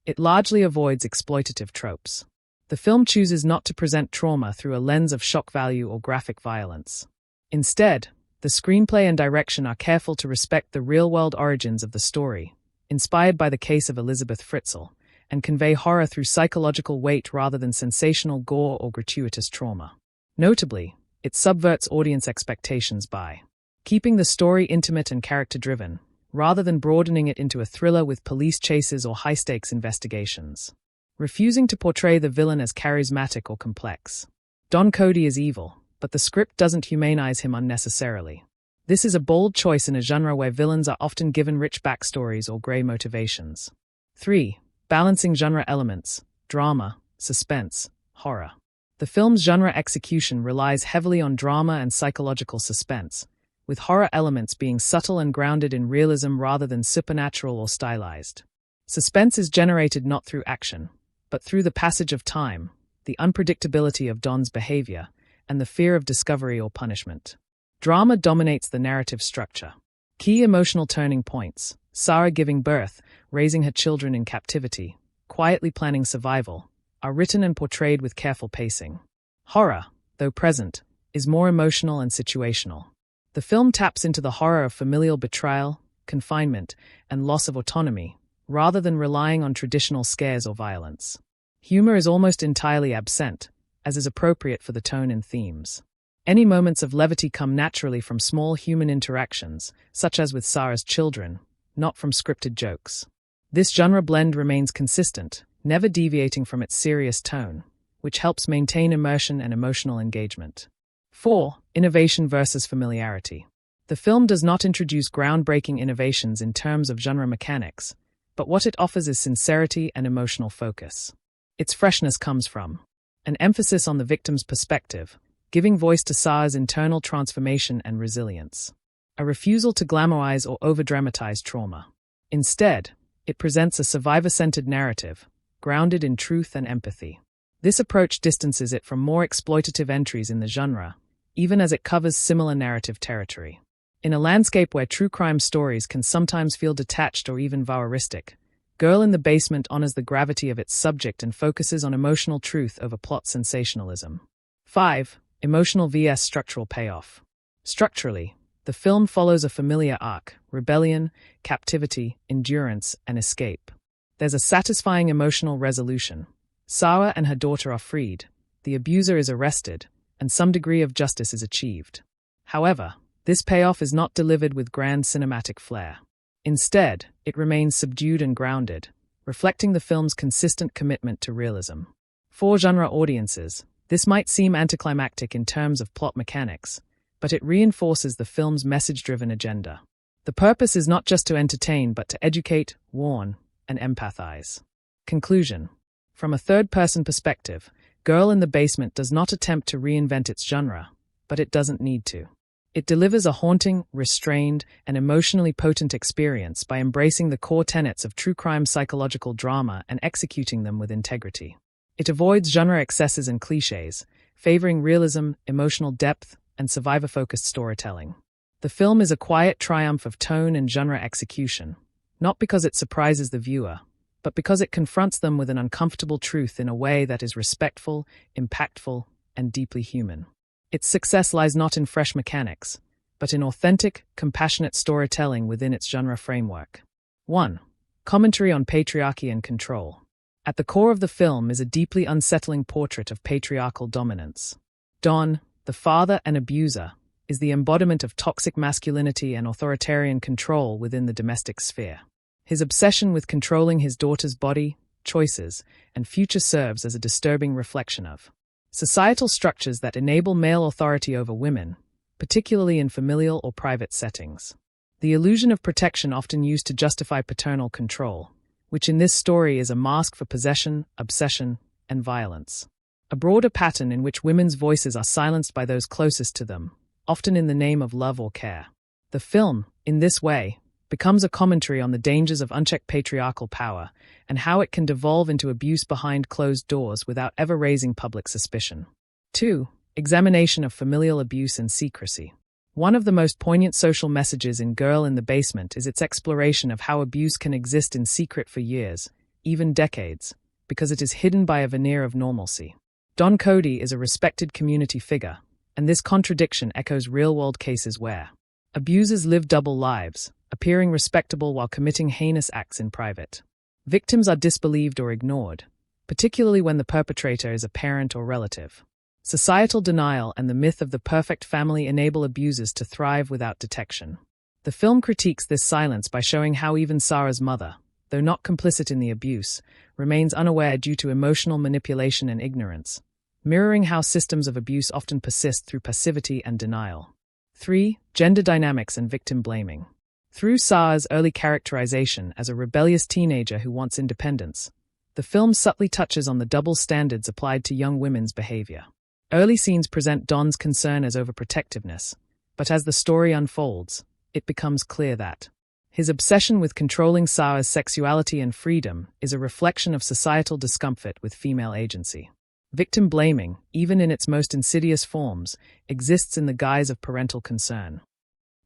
it largely avoids exploitative tropes. The film chooses not to present trauma through a lens of shock value or graphic violence. Instead, the screenplay and direction are careful to respect the real-world origins of the story, inspired by the case of Elizabeth Fritzl, and convey horror through psychological weight rather than sensational gore or gratuitous trauma. Notably, it subverts audience expectations by keeping the story intimate and character-driven, rather than broadening it into a thriller with police chases or high-stakes investigations. Refusing to portray the villain as charismatic or complex. Don Cody is evil, but the script doesn't humanize him unnecessarily. This is a bold choice in a genre where villains are often given rich backstories or gray motivations. 3. Balancing genre elements, drama, suspense, horror. The film's genre execution relies heavily on drama and psychological suspense, with horror elements being subtle and grounded in realism rather than supernatural or stylized. Suspense is generated not through action, but through the passage of time, the unpredictability of Don's behavior, and the fear of discovery or punishment. Drama dominates the narrative structure. Key emotional turning points: Sarah giving birth, raising her children in captivity, quietly planning survival, are written and portrayed with careful pacing. Horror, though present, is more emotional and situational. The film taps into the horror of familial betrayal, confinement, and loss of autonomy, rather than relying on traditional scares or violence. Humor is almost entirely absent, as is appropriate for the tone and themes. Any moments of levity come naturally from small human interactions, such as with Sarah's children, not from scripted jokes. This genre blend remains consistent, never deviating from its serious tone, which helps maintain immersion and emotional engagement. 4. Innovation versus familiarity. The film does not introduce groundbreaking innovations in terms of genre mechanics, but what it offers is sincerity and emotional focus. Its freshness comes from an emphasis on the victim's perspective, giving voice to Sarah's internal transformation and resilience. A refusal to glamorize or overdramatize trauma. Instead, it presents a survivor-centered narrative, grounded in truth and empathy. This approach distances it from more exploitative entries in the genre, even as it covers similar narrative territory. In a landscape where true crime stories can sometimes feel detached or even voyeuristic, Girl in the Basement honors the gravity of its subject and focuses on emotional truth over plot sensationalism. 5. Emotional vs. structural payoff. Structurally, the film follows a familiar arc: rebellion, captivity, endurance, and escape. There's a satisfying emotional resolution. Sarah and her daughter are freed, the abuser is arrested, and some degree of justice is achieved. However, this payoff is not delivered with grand cinematic flair. Instead, it remains subdued and grounded, reflecting the film's consistent commitment to realism. For genre audiences, this might seem anticlimactic in terms of plot mechanics, but it reinforces the film's message-driven agenda. The purpose is not just to entertain but to educate, warn, and empathize. Conclusion. From a third-person perspective, Girl in the Basement does not attempt to reinvent its genre, but it doesn't need to. It delivers a haunting, restrained, and emotionally potent experience by embracing the core tenets of true crime psychological drama and executing them with integrity. It avoids genre excesses and cliches, favoring realism, emotional depth, and survivor-focused storytelling. The film is a quiet triumph of tone and genre execution, not because it surprises the viewer, but because it confronts them with an uncomfortable truth in a way that is respectful, impactful, and deeply human. Its success lies not in fresh mechanics, but in authentic, compassionate storytelling within its genre framework. 1. Commentary on patriarchy and control. At the core of the film is a deeply unsettling portrait of patriarchal dominance. Don, the father and abuser, is the embodiment of toxic masculinity and authoritarian control within the domestic sphere. His obsession with controlling his daughter's body, choices, and future serves as a disturbing reflection of societal structures that enable male authority over women, particularly in familial or private settings. The illusion of protection often used to justify paternal control, which in this story is a mask for possession, obsession, and violence. A broader pattern in which women's voices are silenced by those closest to them, often in the name of love or care. The film, in this way, becomes a commentary on the dangers of unchecked patriarchal power and how it can devolve into abuse behind closed doors without ever raising public suspicion. 2. Examination of familial abuse and secrecy. One of the most poignant social messages in Girl in the Basement is its exploration of how abuse can exist in secret for years, even decades, because it is hidden by a veneer of normalcy. Don Cody is a respected community figure, and this contradiction echoes real-world cases where abusers live double lives, appearing respectable while committing heinous acts in private. Victims are disbelieved or ignored, particularly when the perpetrator is a parent or relative. Societal denial and the myth of the perfect family enable abusers to thrive without detection. The film critiques this silence by showing how even Sarah's mother, though not complicit in the abuse, remains unaware due to emotional manipulation and ignorance, mirroring how systems of abuse often persist through passivity and denial. 3. Gender dynamics and victim blaming. Through Sarah's early characterization as a rebellious teenager who wants independence, The film subtly touches on the double standards applied to young women's behavior. Early scenes present Don's concern as overprotectiveness, but as the story unfolds, it becomes clear that his obsession with controlling Sarah's sexuality and freedom is a reflection of societal discomfort with female agency. Victim blaming, even in its most insidious forms, exists in the guise of parental concern.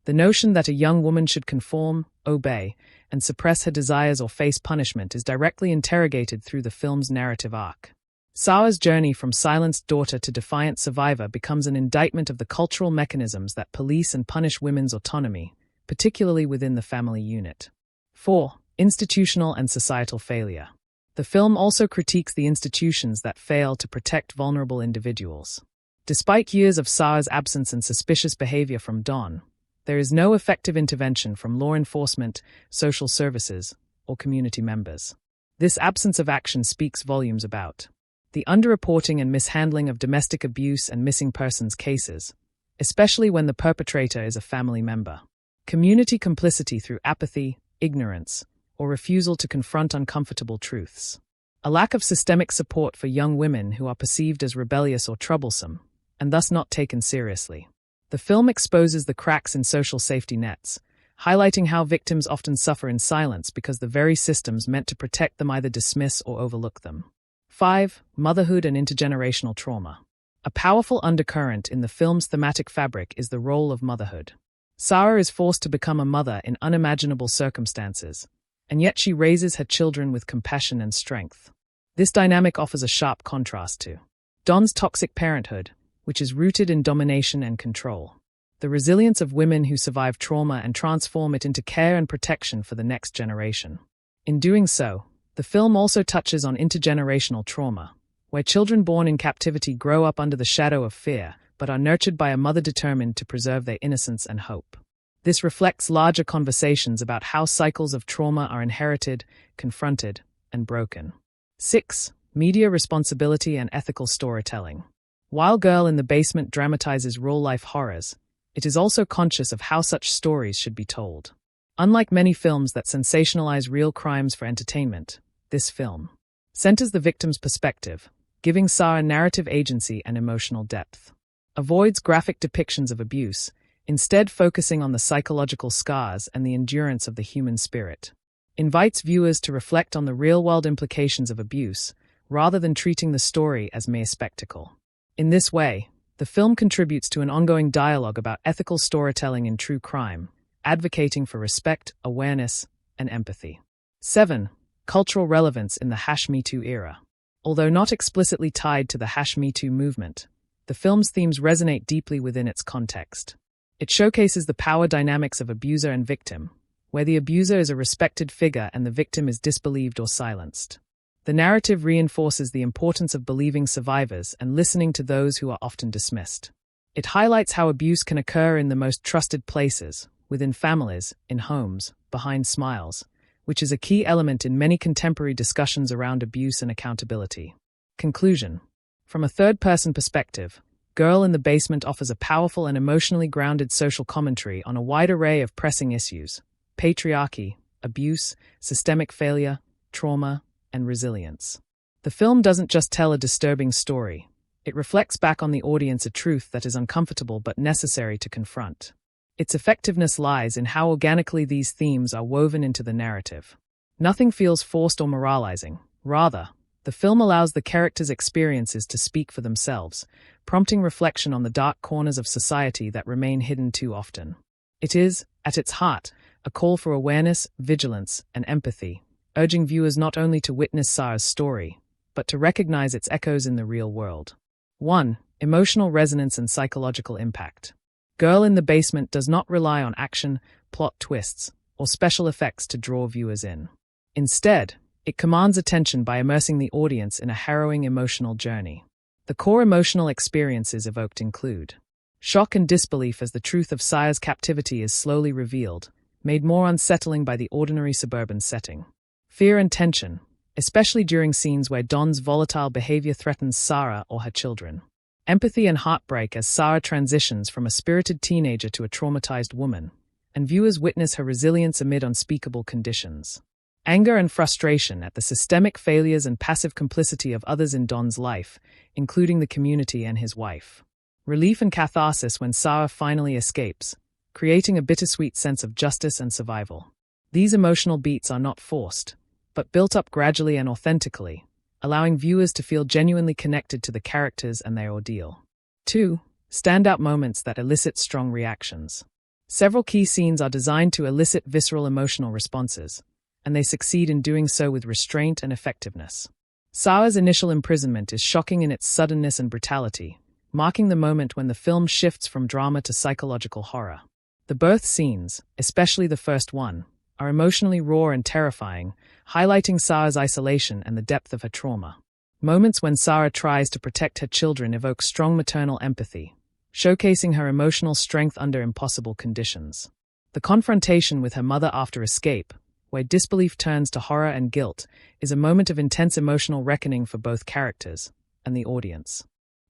The notion that a young woman should conform, obey, and suppress her desires or face punishment is directly interrogated through the film's narrative arc. Sarah's journey from silenced daughter to defiant survivor becomes an indictment of the cultural mechanisms that police and punish women's autonomy, particularly within the family unit. 4. Institutional and societal failure. The film also critiques the institutions that fail to protect vulnerable individuals. Despite years of Sarah's absence and suspicious behavior from Don, there is no effective intervention from law enforcement, social services, or community members. This absence of action speaks volumes about the underreporting and mishandling of domestic abuse and missing persons cases, especially when the perpetrator is a family member. Community complicity through apathy, ignorance, or refusal to confront uncomfortable truths. A lack of systemic support for young women who are perceived as rebellious or troublesome, and thus not taken seriously. The film exposes the cracks in social safety nets, highlighting how victims often suffer in silence because the very systems meant to protect them either dismiss or overlook them. 5. Motherhood and intergenerational trauma. A powerful undercurrent in the film's thematic fabric is the role of motherhood. Sarah is forced to become a mother in unimaginable circumstances, and yet she raises her children with compassion and strength. This dynamic offers a sharp contrast to Don's toxic parenthood, which is rooted in domination and control. The resilience of women who survive trauma and transform it into care and protection for the next generation. In doing so, the film also touches on intergenerational trauma, where children born in captivity grow up under the shadow of fear, but are nurtured by a mother determined to preserve their innocence and hope. This reflects larger conversations about how cycles of trauma are inherited, confronted, and broken. 6. Media responsibility and ethical storytelling. While Girl in the Basement dramatizes real-life horrors, it is also conscious of how such stories should be told. Unlike many films that sensationalize real crimes for entertainment, this film centers the victim's perspective, giving Sarah narrative agency and emotional depth. Avoids graphic depictions of abuse, instead focusing on the psychological scars and the endurance of the human spirit. Invites viewers to reflect on the real-world implications of abuse, rather than treating the story as mere spectacle. In this way, the film contributes to an ongoing dialogue about ethical storytelling in true crime, advocating for respect, awareness, and empathy. 7. Cultural relevance in the #MeToo era. Although not explicitly tied to the #MeToo movement, the film's themes resonate deeply within its context. It showcases the power dynamics of abuser and victim, where the abuser is a respected figure and the victim is disbelieved or silenced. The narrative reinforces the importance of believing survivors and listening to those who are often dismissed. It highlights how abuse can occur in the most trusted places, within families, in homes, behind smiles, which is a key element in many contemporary discussions around abuse and accountability. Conclusion. From a third-person perspective, Girl in the Basement offers a powerful and emotionally grounded social commentary on a wide array of pressing issues: patriarchy, abuse, systemic failure, trauma, and resilience. The film doesn't just tell a disturbing story, it reflects back on the audience a truth that is uncomfortable but necessary to confront. Its effectiveness lies in how organically these themes are woven into the narrative. Nothing feels forced or moralizing. Rather, the film allows the characters' experiences to speak for themselves, prompting reflection on the dark corners of society that remain hidden too often. It is, at its heart, a call for awareness, vigilance, and empathy, urging viewers not only to witness Sarah's story, but to recognize its echoes in the real world. 1. Emotional resonance and psychological impact. Girl in the Basement does not rely on action, plot twists, or special effects to draw viewers in. Instead, it commands attention by immersing the audience in a harrowing emotional journey. The core emotional experiences evoked include shock and disbelief as the truth of Sarah's captivity is slowly revealed, made more unsettling by the ordinary suburban setting. Fear and tension, especially during scenes where Don's volatile behavior threatens Sarah or her children. Empathy and heartbreak as Sarah transitions from a spirited teenager to a traumatized woman, and viewers witness her resilience amid unspeakable conditions. Anger and frustration at the systemic failures and passive complicity of others in Don's life, including the community and his wife. Relief and catharsis when Sarah finally escapes, creating a bittersweet sense of justice and survival. These emotional beats are not forced, but built up gradually and authentically, allowing viewers to feel genuinely connected to the characters and their ordeal. 2. Standout moments that elicit strong reactions. Several key scenes are designed to elicit visceral emotional responses, and they succeed in doing so with restraint and effectiveness. Sarah's initial imprisonment is shocking in its suddenness and brutality, marking the moment when the film shifts from drama to psychological horror. The birth scenes, especially the first one, are emotionally raw and terrifying, highlighting Sarah's isolation and the depth of her trauma. Moments when Sarah tries to protect her children evoke strong maternal empathy, showcasing her emotional strength under impossible conditions. The confrontation with her mother after escape, where disbelief turns to horror and guilt, is a moment of intense emotional reckoning for both characters and the audience.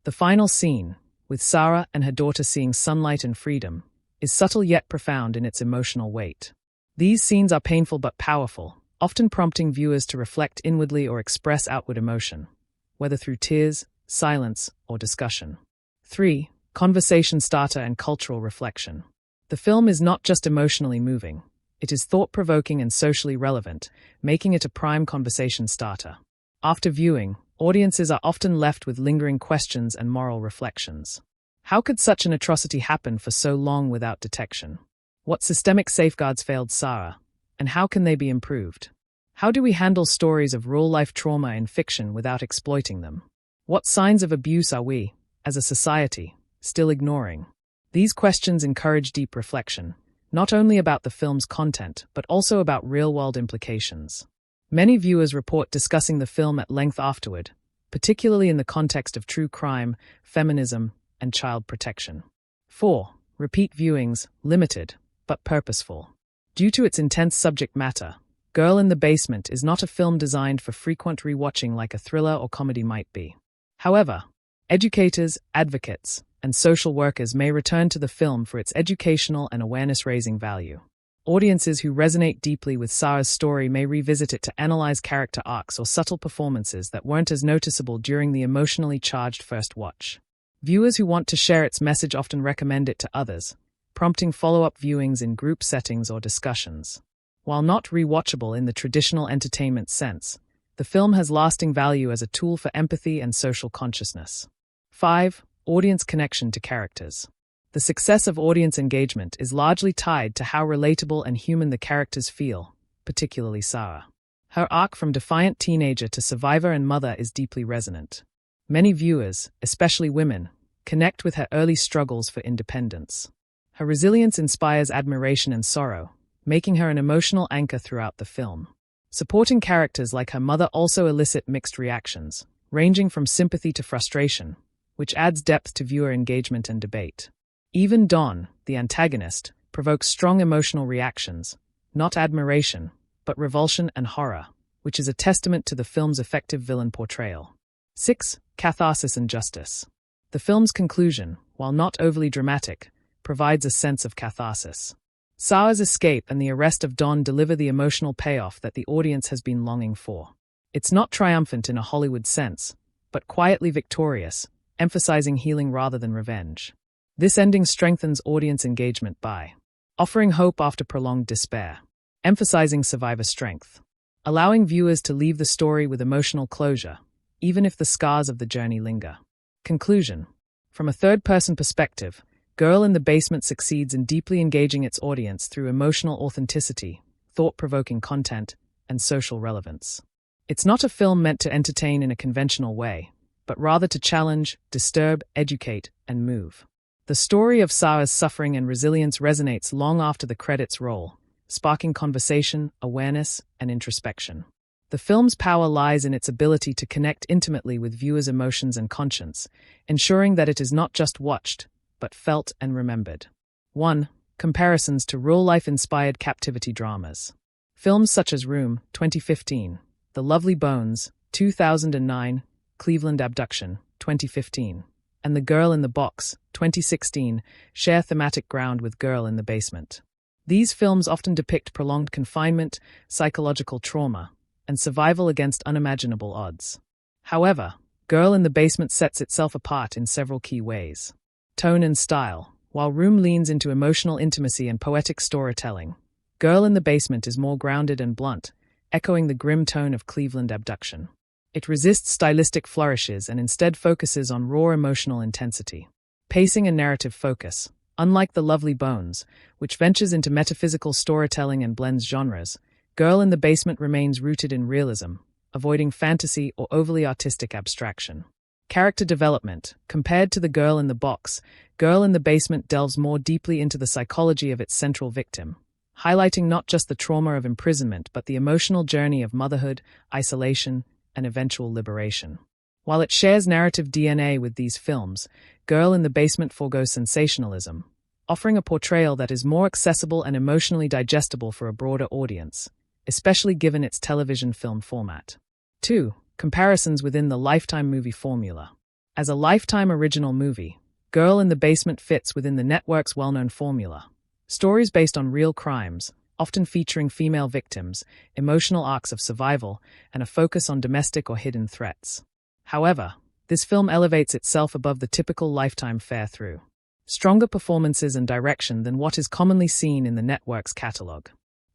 The final scene, with Sarah and her daughter seeing sunlight and freedom, is subtle yet profound in its emotional weight. These scenes are painful but powerful, often prompting viewers to reflect inwardly or express outward emotion, whether through tears, silence, or discussion. 3. Conversation starter and cultural reflection. The film is not just emotionally moving, it is thought-provoking and socially relevant, making it a prime conversation starter. After viewing, audiences are often left with lingering questions and moral reflections. How could such an atrocity happen for so long without detection? What systemic safeguards failed Sarah, and how can they be improved? How do we handle stories of real-life trauma in fiction without exploiting them? What signs of abuse are we, as a society, still ignoring? These questions encourage deep reflection, not only about the film's content, but also about real-world implications. Many viewers report discussing the film at length afterward, particularly in the context of true crime, feminism, and child protection. 4. Repeat viewings, limited, but purposeful. Due to its intense subject matter, Girl in the Basement is not a film designed for frequent rewatching like a thriller or comedy might be. However, educators, advocates, and social workers may return to the film for its educational and awareness-raising value. Audiences who resonate deeply with Sarah's story may revisit it to analyze character arcs or subtle performances that weren't as noticeable during the emotionally charged first watch. Viewers who want to share its message often recommend it to others, prompting follow-up viewings in group settings or discussions. While not rewatchable in the traditional entertainment sense, the film has lasting value as a tool for empathy and social consciousness. 5. Audience connection to characters. The success of audience engagement is largely tied to how relatable and human the characters feel, particularly Sarah. Her arc from defiant teenager to survivor and mother is deeply resonant. Many viewers, especially women, connect with her early struggles for independence. Her resilience inspires admiration and sorrow, making her an emotional anchor throughout the film. Supporting characters like her mother also elicit mixed reactions, ranging from sympathy to frustration, which adds depth to viewer engagement and debate. Even Don, the antagonist, provokes strong emotional reactions, not admiration, but revulsion and horror, which is a testament to the film's effective villain portrayal. 6. Catharsis and justice. The film's conclusion, while not overly dramatic, provides a sense of catharsis. Sarah's escape and the arrest of Don deliver the emotional payoff that the audience has been longing for. It's not triumphant in a Hollywood sense, but quietly victorious, emphasizing healing rather than revenge. This ending strengthens audience engagement by offering hope after prolonged despair, emphasizing survivor strength, allowing viewers to leave the story with emotional closure, even if the scars of the journey linger. Conclusion. From a third-person perspective, Girl in the Basement succeeds in deeply engaging its audience through emotional authenticity, thought-provoking content, and social relevance. It's not a film meant to entertain in a conventional way, but rather to challenge, disturb, educate, and move. The story of Sarah's suffering and resilience resonates long after the credits roll, sparking conversation, awareness, and introspection. The film's power lies in its ability to connect intimately with viewers' emotions and conscience, ensuring that it is not just watched, but felt and remembered. 1. Comparisons to real-life-inspired captivity dramas. Films such as Room, 2015, The Lovely Bones, 2009, Cleveland Abduction, 2015, and The Girl in the Box, 2016, share thematic ground with Girl in the Basement. These films often depict prolonged confinement, psychological trauma, and survival against unimaginable odds. However, Girl in the Basement sets itself apart in several key ways. Tone and style. While Room leans into emotional intimacy and poetic storytelling, Girl in the Basement is more grounded and blunt, echoing the grim tone of Cleveland Abduction. It resists stylistic flourishes and instead focuses on raw emotional intensity. Pacing and narrative focus. Unlike The Lovely Bones, which ventures into metaphysical storytelling and blends genres, Girl in the Basement remains rooted in realism, avoiding fantasy or overly artistic abstraction. Character development. Compared to The Girl in the Box, Girl in the Basement delves more deeply into the psychology of its central victim, highlighting not just the trauma of imprisonment but the emotional journey of motherhood, isolation, and eventual liberation. While it shares narrative DNA with these films, Girl in the Basement forgoes sensationalism, offering a portrayal that is more accessible and emotionally digestible for a broader audience, especially given its television film format. 2. Comparisons within the Lifetime movie formula. As a Lifetime original movie, Girl in the Basement fits within the network's well-known formula. Stories based on real crimes, often featuring female victims, emotional arcs of survival, and a focus on domestic or hidden threats. However, this film elevates itself above the typical Lifetime fare through stronger performances and direction than what is commonly seen in the network's catalog.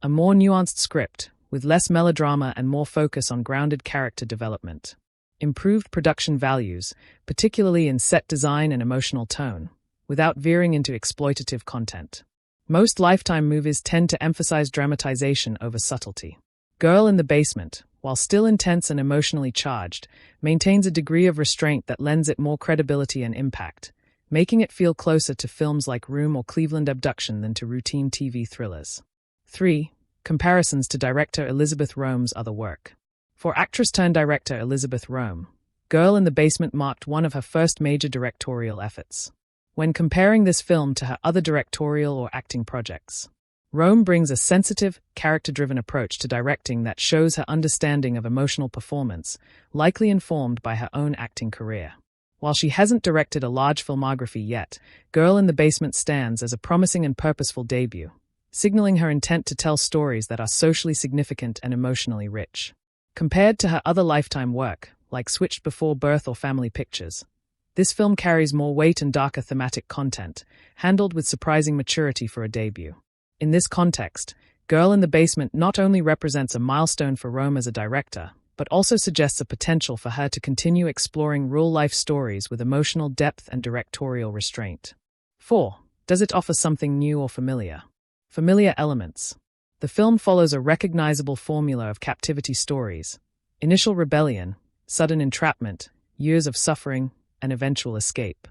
A more nuanced script, with less melodrama and more focus on grounded character development. Improved production values, particularly in set design and emotional tone, without veering into exploitative content. Most Lifetime movies tend to emphasize dramatization over subtlety. Girl in the Basement, while still intense and emotionally charged, maintains a degree of restraint that lends it more credibility and impact, making it feel closer to films like Room or Cleveland Abduction than to routine TV thrillers. 3. Comparisons to director Elizabeth Rome's other work. For actress-turned-director Elizabeth Rome, Girl in the Basement marked one of her first major directorial efforts. When comparing this film to her other directorial or acting projects, Rome brings a sensitive, character-driven approach to directing that shows her understanding of emotional performance, likely informed by her own acting career. While she hasn't directed a large filmography yet, Girl in the Basement stands as a promising and purposeful debut, signaling her intent to tell stories that are socially significant and emotionally rich. Compared to her other Lifetime work, like Switched Before Birth or Family Pictures, this film carries more weight and darker thematic content, handled with surprising maturity for a debut. In this context, Girl in the Basement not only represents a milestone for Rome as a director, but also suggests a potential for her to continue exploring real-life stories with emotional depth and directorial restraint. 4. Does it offer something new or familiar? Familiar elements. The film follows a recognizable formula of captivity stories: initial rebellion, sudden entrapment, years of suffering, and eventual escape.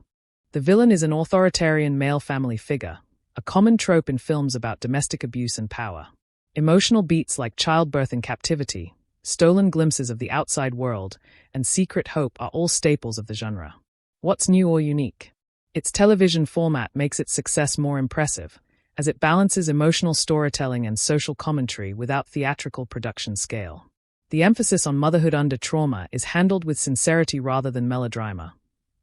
The villain is an authoritarian male family figure, a common trope in films about domestic abuse and power. Emotional beats like childbirth and captivity, stolen glimpses of the outside world, and secret hope are all staples of the genre. What's new or unique? Its television format makes its success more impressive, as it balances emotional storytelling and social commentary without theatrical production scale. The emphasis on motherhood under trauma is handled with sincerity rather than melodrama,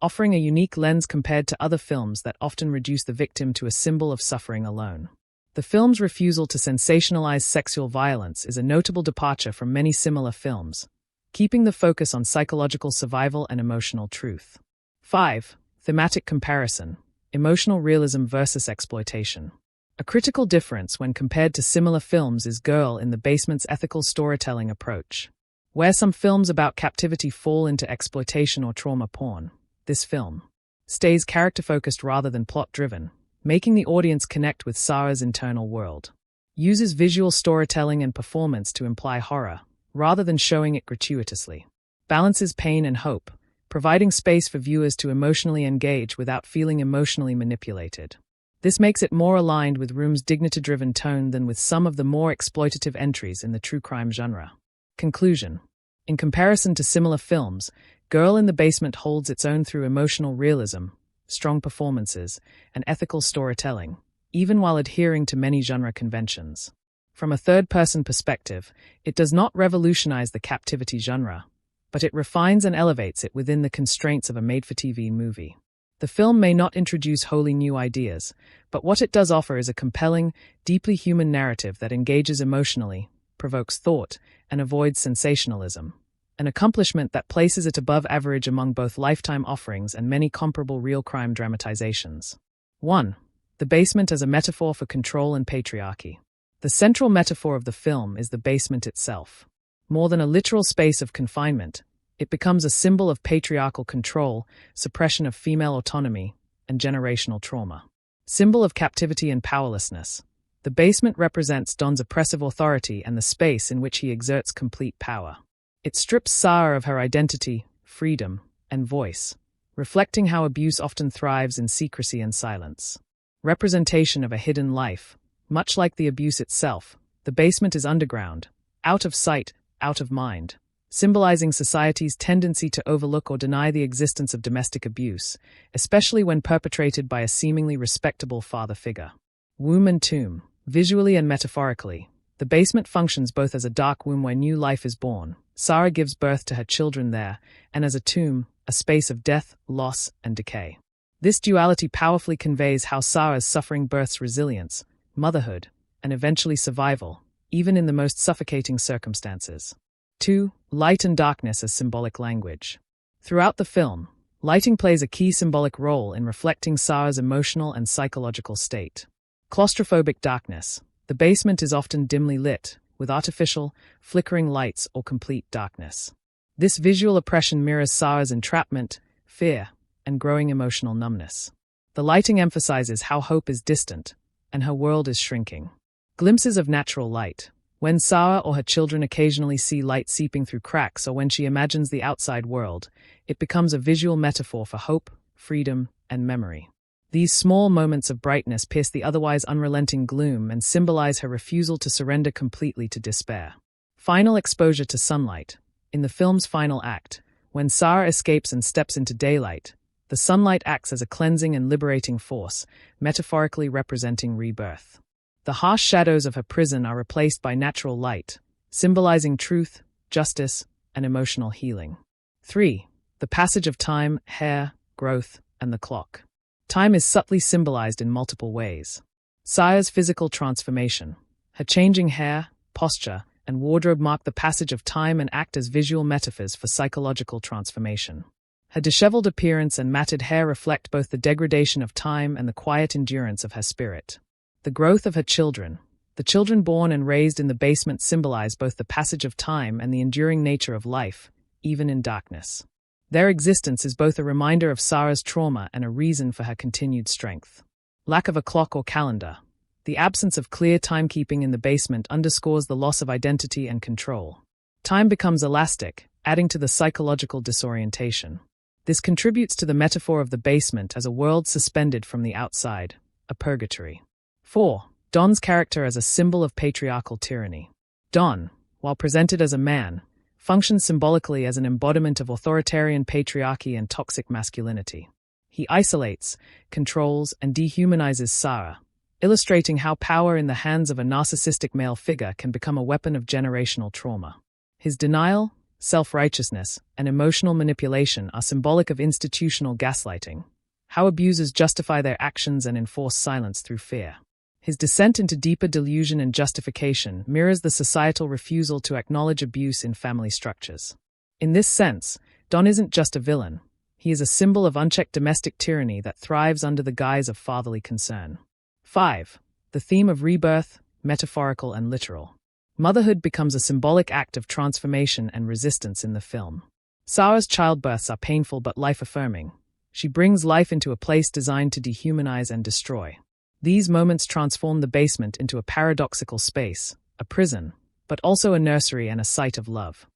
offering a unique lens compared to other films that often reduce the victim to a symbol of suffering alone. The film's refusal to sensationalize sexual violence is a notable departure from many similar films, keeping the focus on psychological survival and emotional truth. 5. Thematic comparison: emotional realism versus exploitation. A critical difference when compared to similar films is Girl in the Basement's ethical storytelling approach. Where some films about captivity fall into exploitation or trauma porn, this film stays character-focused rather than plot-driven, making the audience connect with Sarah's internal world. Uses visual storytelling and performance to imply horror, rather than showing it gratuitously. Balances pain and hope, providing space for viewers to emotionally engage without feeling emotionally manipulated. This makes it more aligned with Room's dignity-driven tone than with some of the more exploitative entries in the true crime genre. Conclusion: in comparison to similar films, Girl in the Basement holds its own through emotional realism, strong performances, and ethical storytelling, even while adhering to many genre conventions. From a third-person perspective, it does not revolutionize the captivity genre, but it refines and elevates it within the constraints of a made-for-TV movie. The film may not introduce wholly new ideas, but what it does offer is a compelling, deeply human narrative that engages emotionally, provokes thought, and avoids sensationalism. An accomplishment that places it above average among both Lifetime offerings and many comparable real crime dramatizations. 1. The basement as a metaphor for control and patriarchy. The central metaphor of the film is the basement itself. More than a literal space of confinement, it becomes a symbol of patriarchal control, suppression of female autonomy, and generational trauma. Symbol of captivity and powerlessness. The basement represents Don's oppressive authority and the space in which he exerts complete power. It strips Sarah of her identity, freedom, and voice, reflecting how abuse often thrives in secrecy and silence. Representation of a hidden life. Much like the abuse itself, the basement is underground, out of sight, out of mind, symbolizing society's tendency to overlook or deny the existence of domestic abuse, especially when perpetrated by a seemingly respectable father figure. Womb and tomb. Visually and metaphorically, the basement functions both as a dark womb where new life is born, Sarah gives birth to her children there, and as a tomb, a space of death, loss, and decay. This duality powerfully conveys how Sarah's suffering births resilience, motherhood, and eventually survival, even in the most suffocating circumstances. 2. Light and darkness as symbolic language. Throughout the film, lighting plays a key symbolic role in reflecting Sarah's emotional and psychological state. Claustrophobic darkness. The basement is often dimly lit, with artificial, flickering lights or complete darkness. This visual oppression mirrors Sarah's entrapment, fear, and growing emotional numbness. The lighting emphasizes how hope is distant, and her world is shrinking. Glimpses of natural light. When Sarah or her children occasionally see light seeping through cracks or when she imagines the outside world, it becomes a visual metaphor for hope, freedom, and memory. These small moments of brightness pierce the otherwise unrelenting gloom and symbolize her refusal to surrender completely to despair. Final exposure to sunlight. In the film's final act, when Sarah escapes and steps into daylight, the sunlight acts as a cleansing and liberating force, metaphorically representing rebirth. The harsh shadows of her prison are replaced by natural light, symbolizing truth, justice, and emotional healing. 3. The passage of time, hair, growth, and the clock. Time is subtly symbolized in multiple ways. Sarah's physical transformation. Her changing hair, posture, and wardrobe mark the passage of time and act as visual metaphors for psychological transformation. Her disheveled appearance and matted hair reflect both the degradation of time and the quiet endurance of her spirit. The growth of her children. The children born and raised in the basement symbolize both the passage of time and the enduring nature of life, even in darkness. Their existence is both a reminder of Sarah's trauma and a reason for her continued strength. Lack of a clock or calendar. The absence of clear timekeeping in the basement underscores the loss of identity and control. Time becomes elastic, adding to the psychological disorientation. This contributes to the metaphor of the basement as a world suspended from the outside, a purgatory. 4. Don's character as a symbol of patriarchal tyranny. Don, while presented as a man, functions symbolically as an embodiment of authoritarian patriarchy and toxic masculinity. He isolates, controls, and dehumanizes Sarah, illustrating how power in the hands of a narcissistic male figure can become a weapon of generational trauma. His denial, self-righteousness, and emotional manipulation are symbolic of institutional gaslighting, how abusers justify their actions and enforce silence through fear. His descent into deeper delusion and justification mirrors the societal refusal to acknowledge abuse in family structures. In this sense, Don isn't just a villain. He is a symbol of unchecked domestic tyranny that thrives under the guise of fatherly concern. 5. The theme of rebirth, metaphorical and literal. Motherhood becomes a symbolic act of transformation and resistance in the film. Sarah's childbirths are painful but life-affirming. She brings life into a place designed to dehumanize and destroy. These moments transform the basement into a paradoxical space, a prison, but also a nursery and a site of love.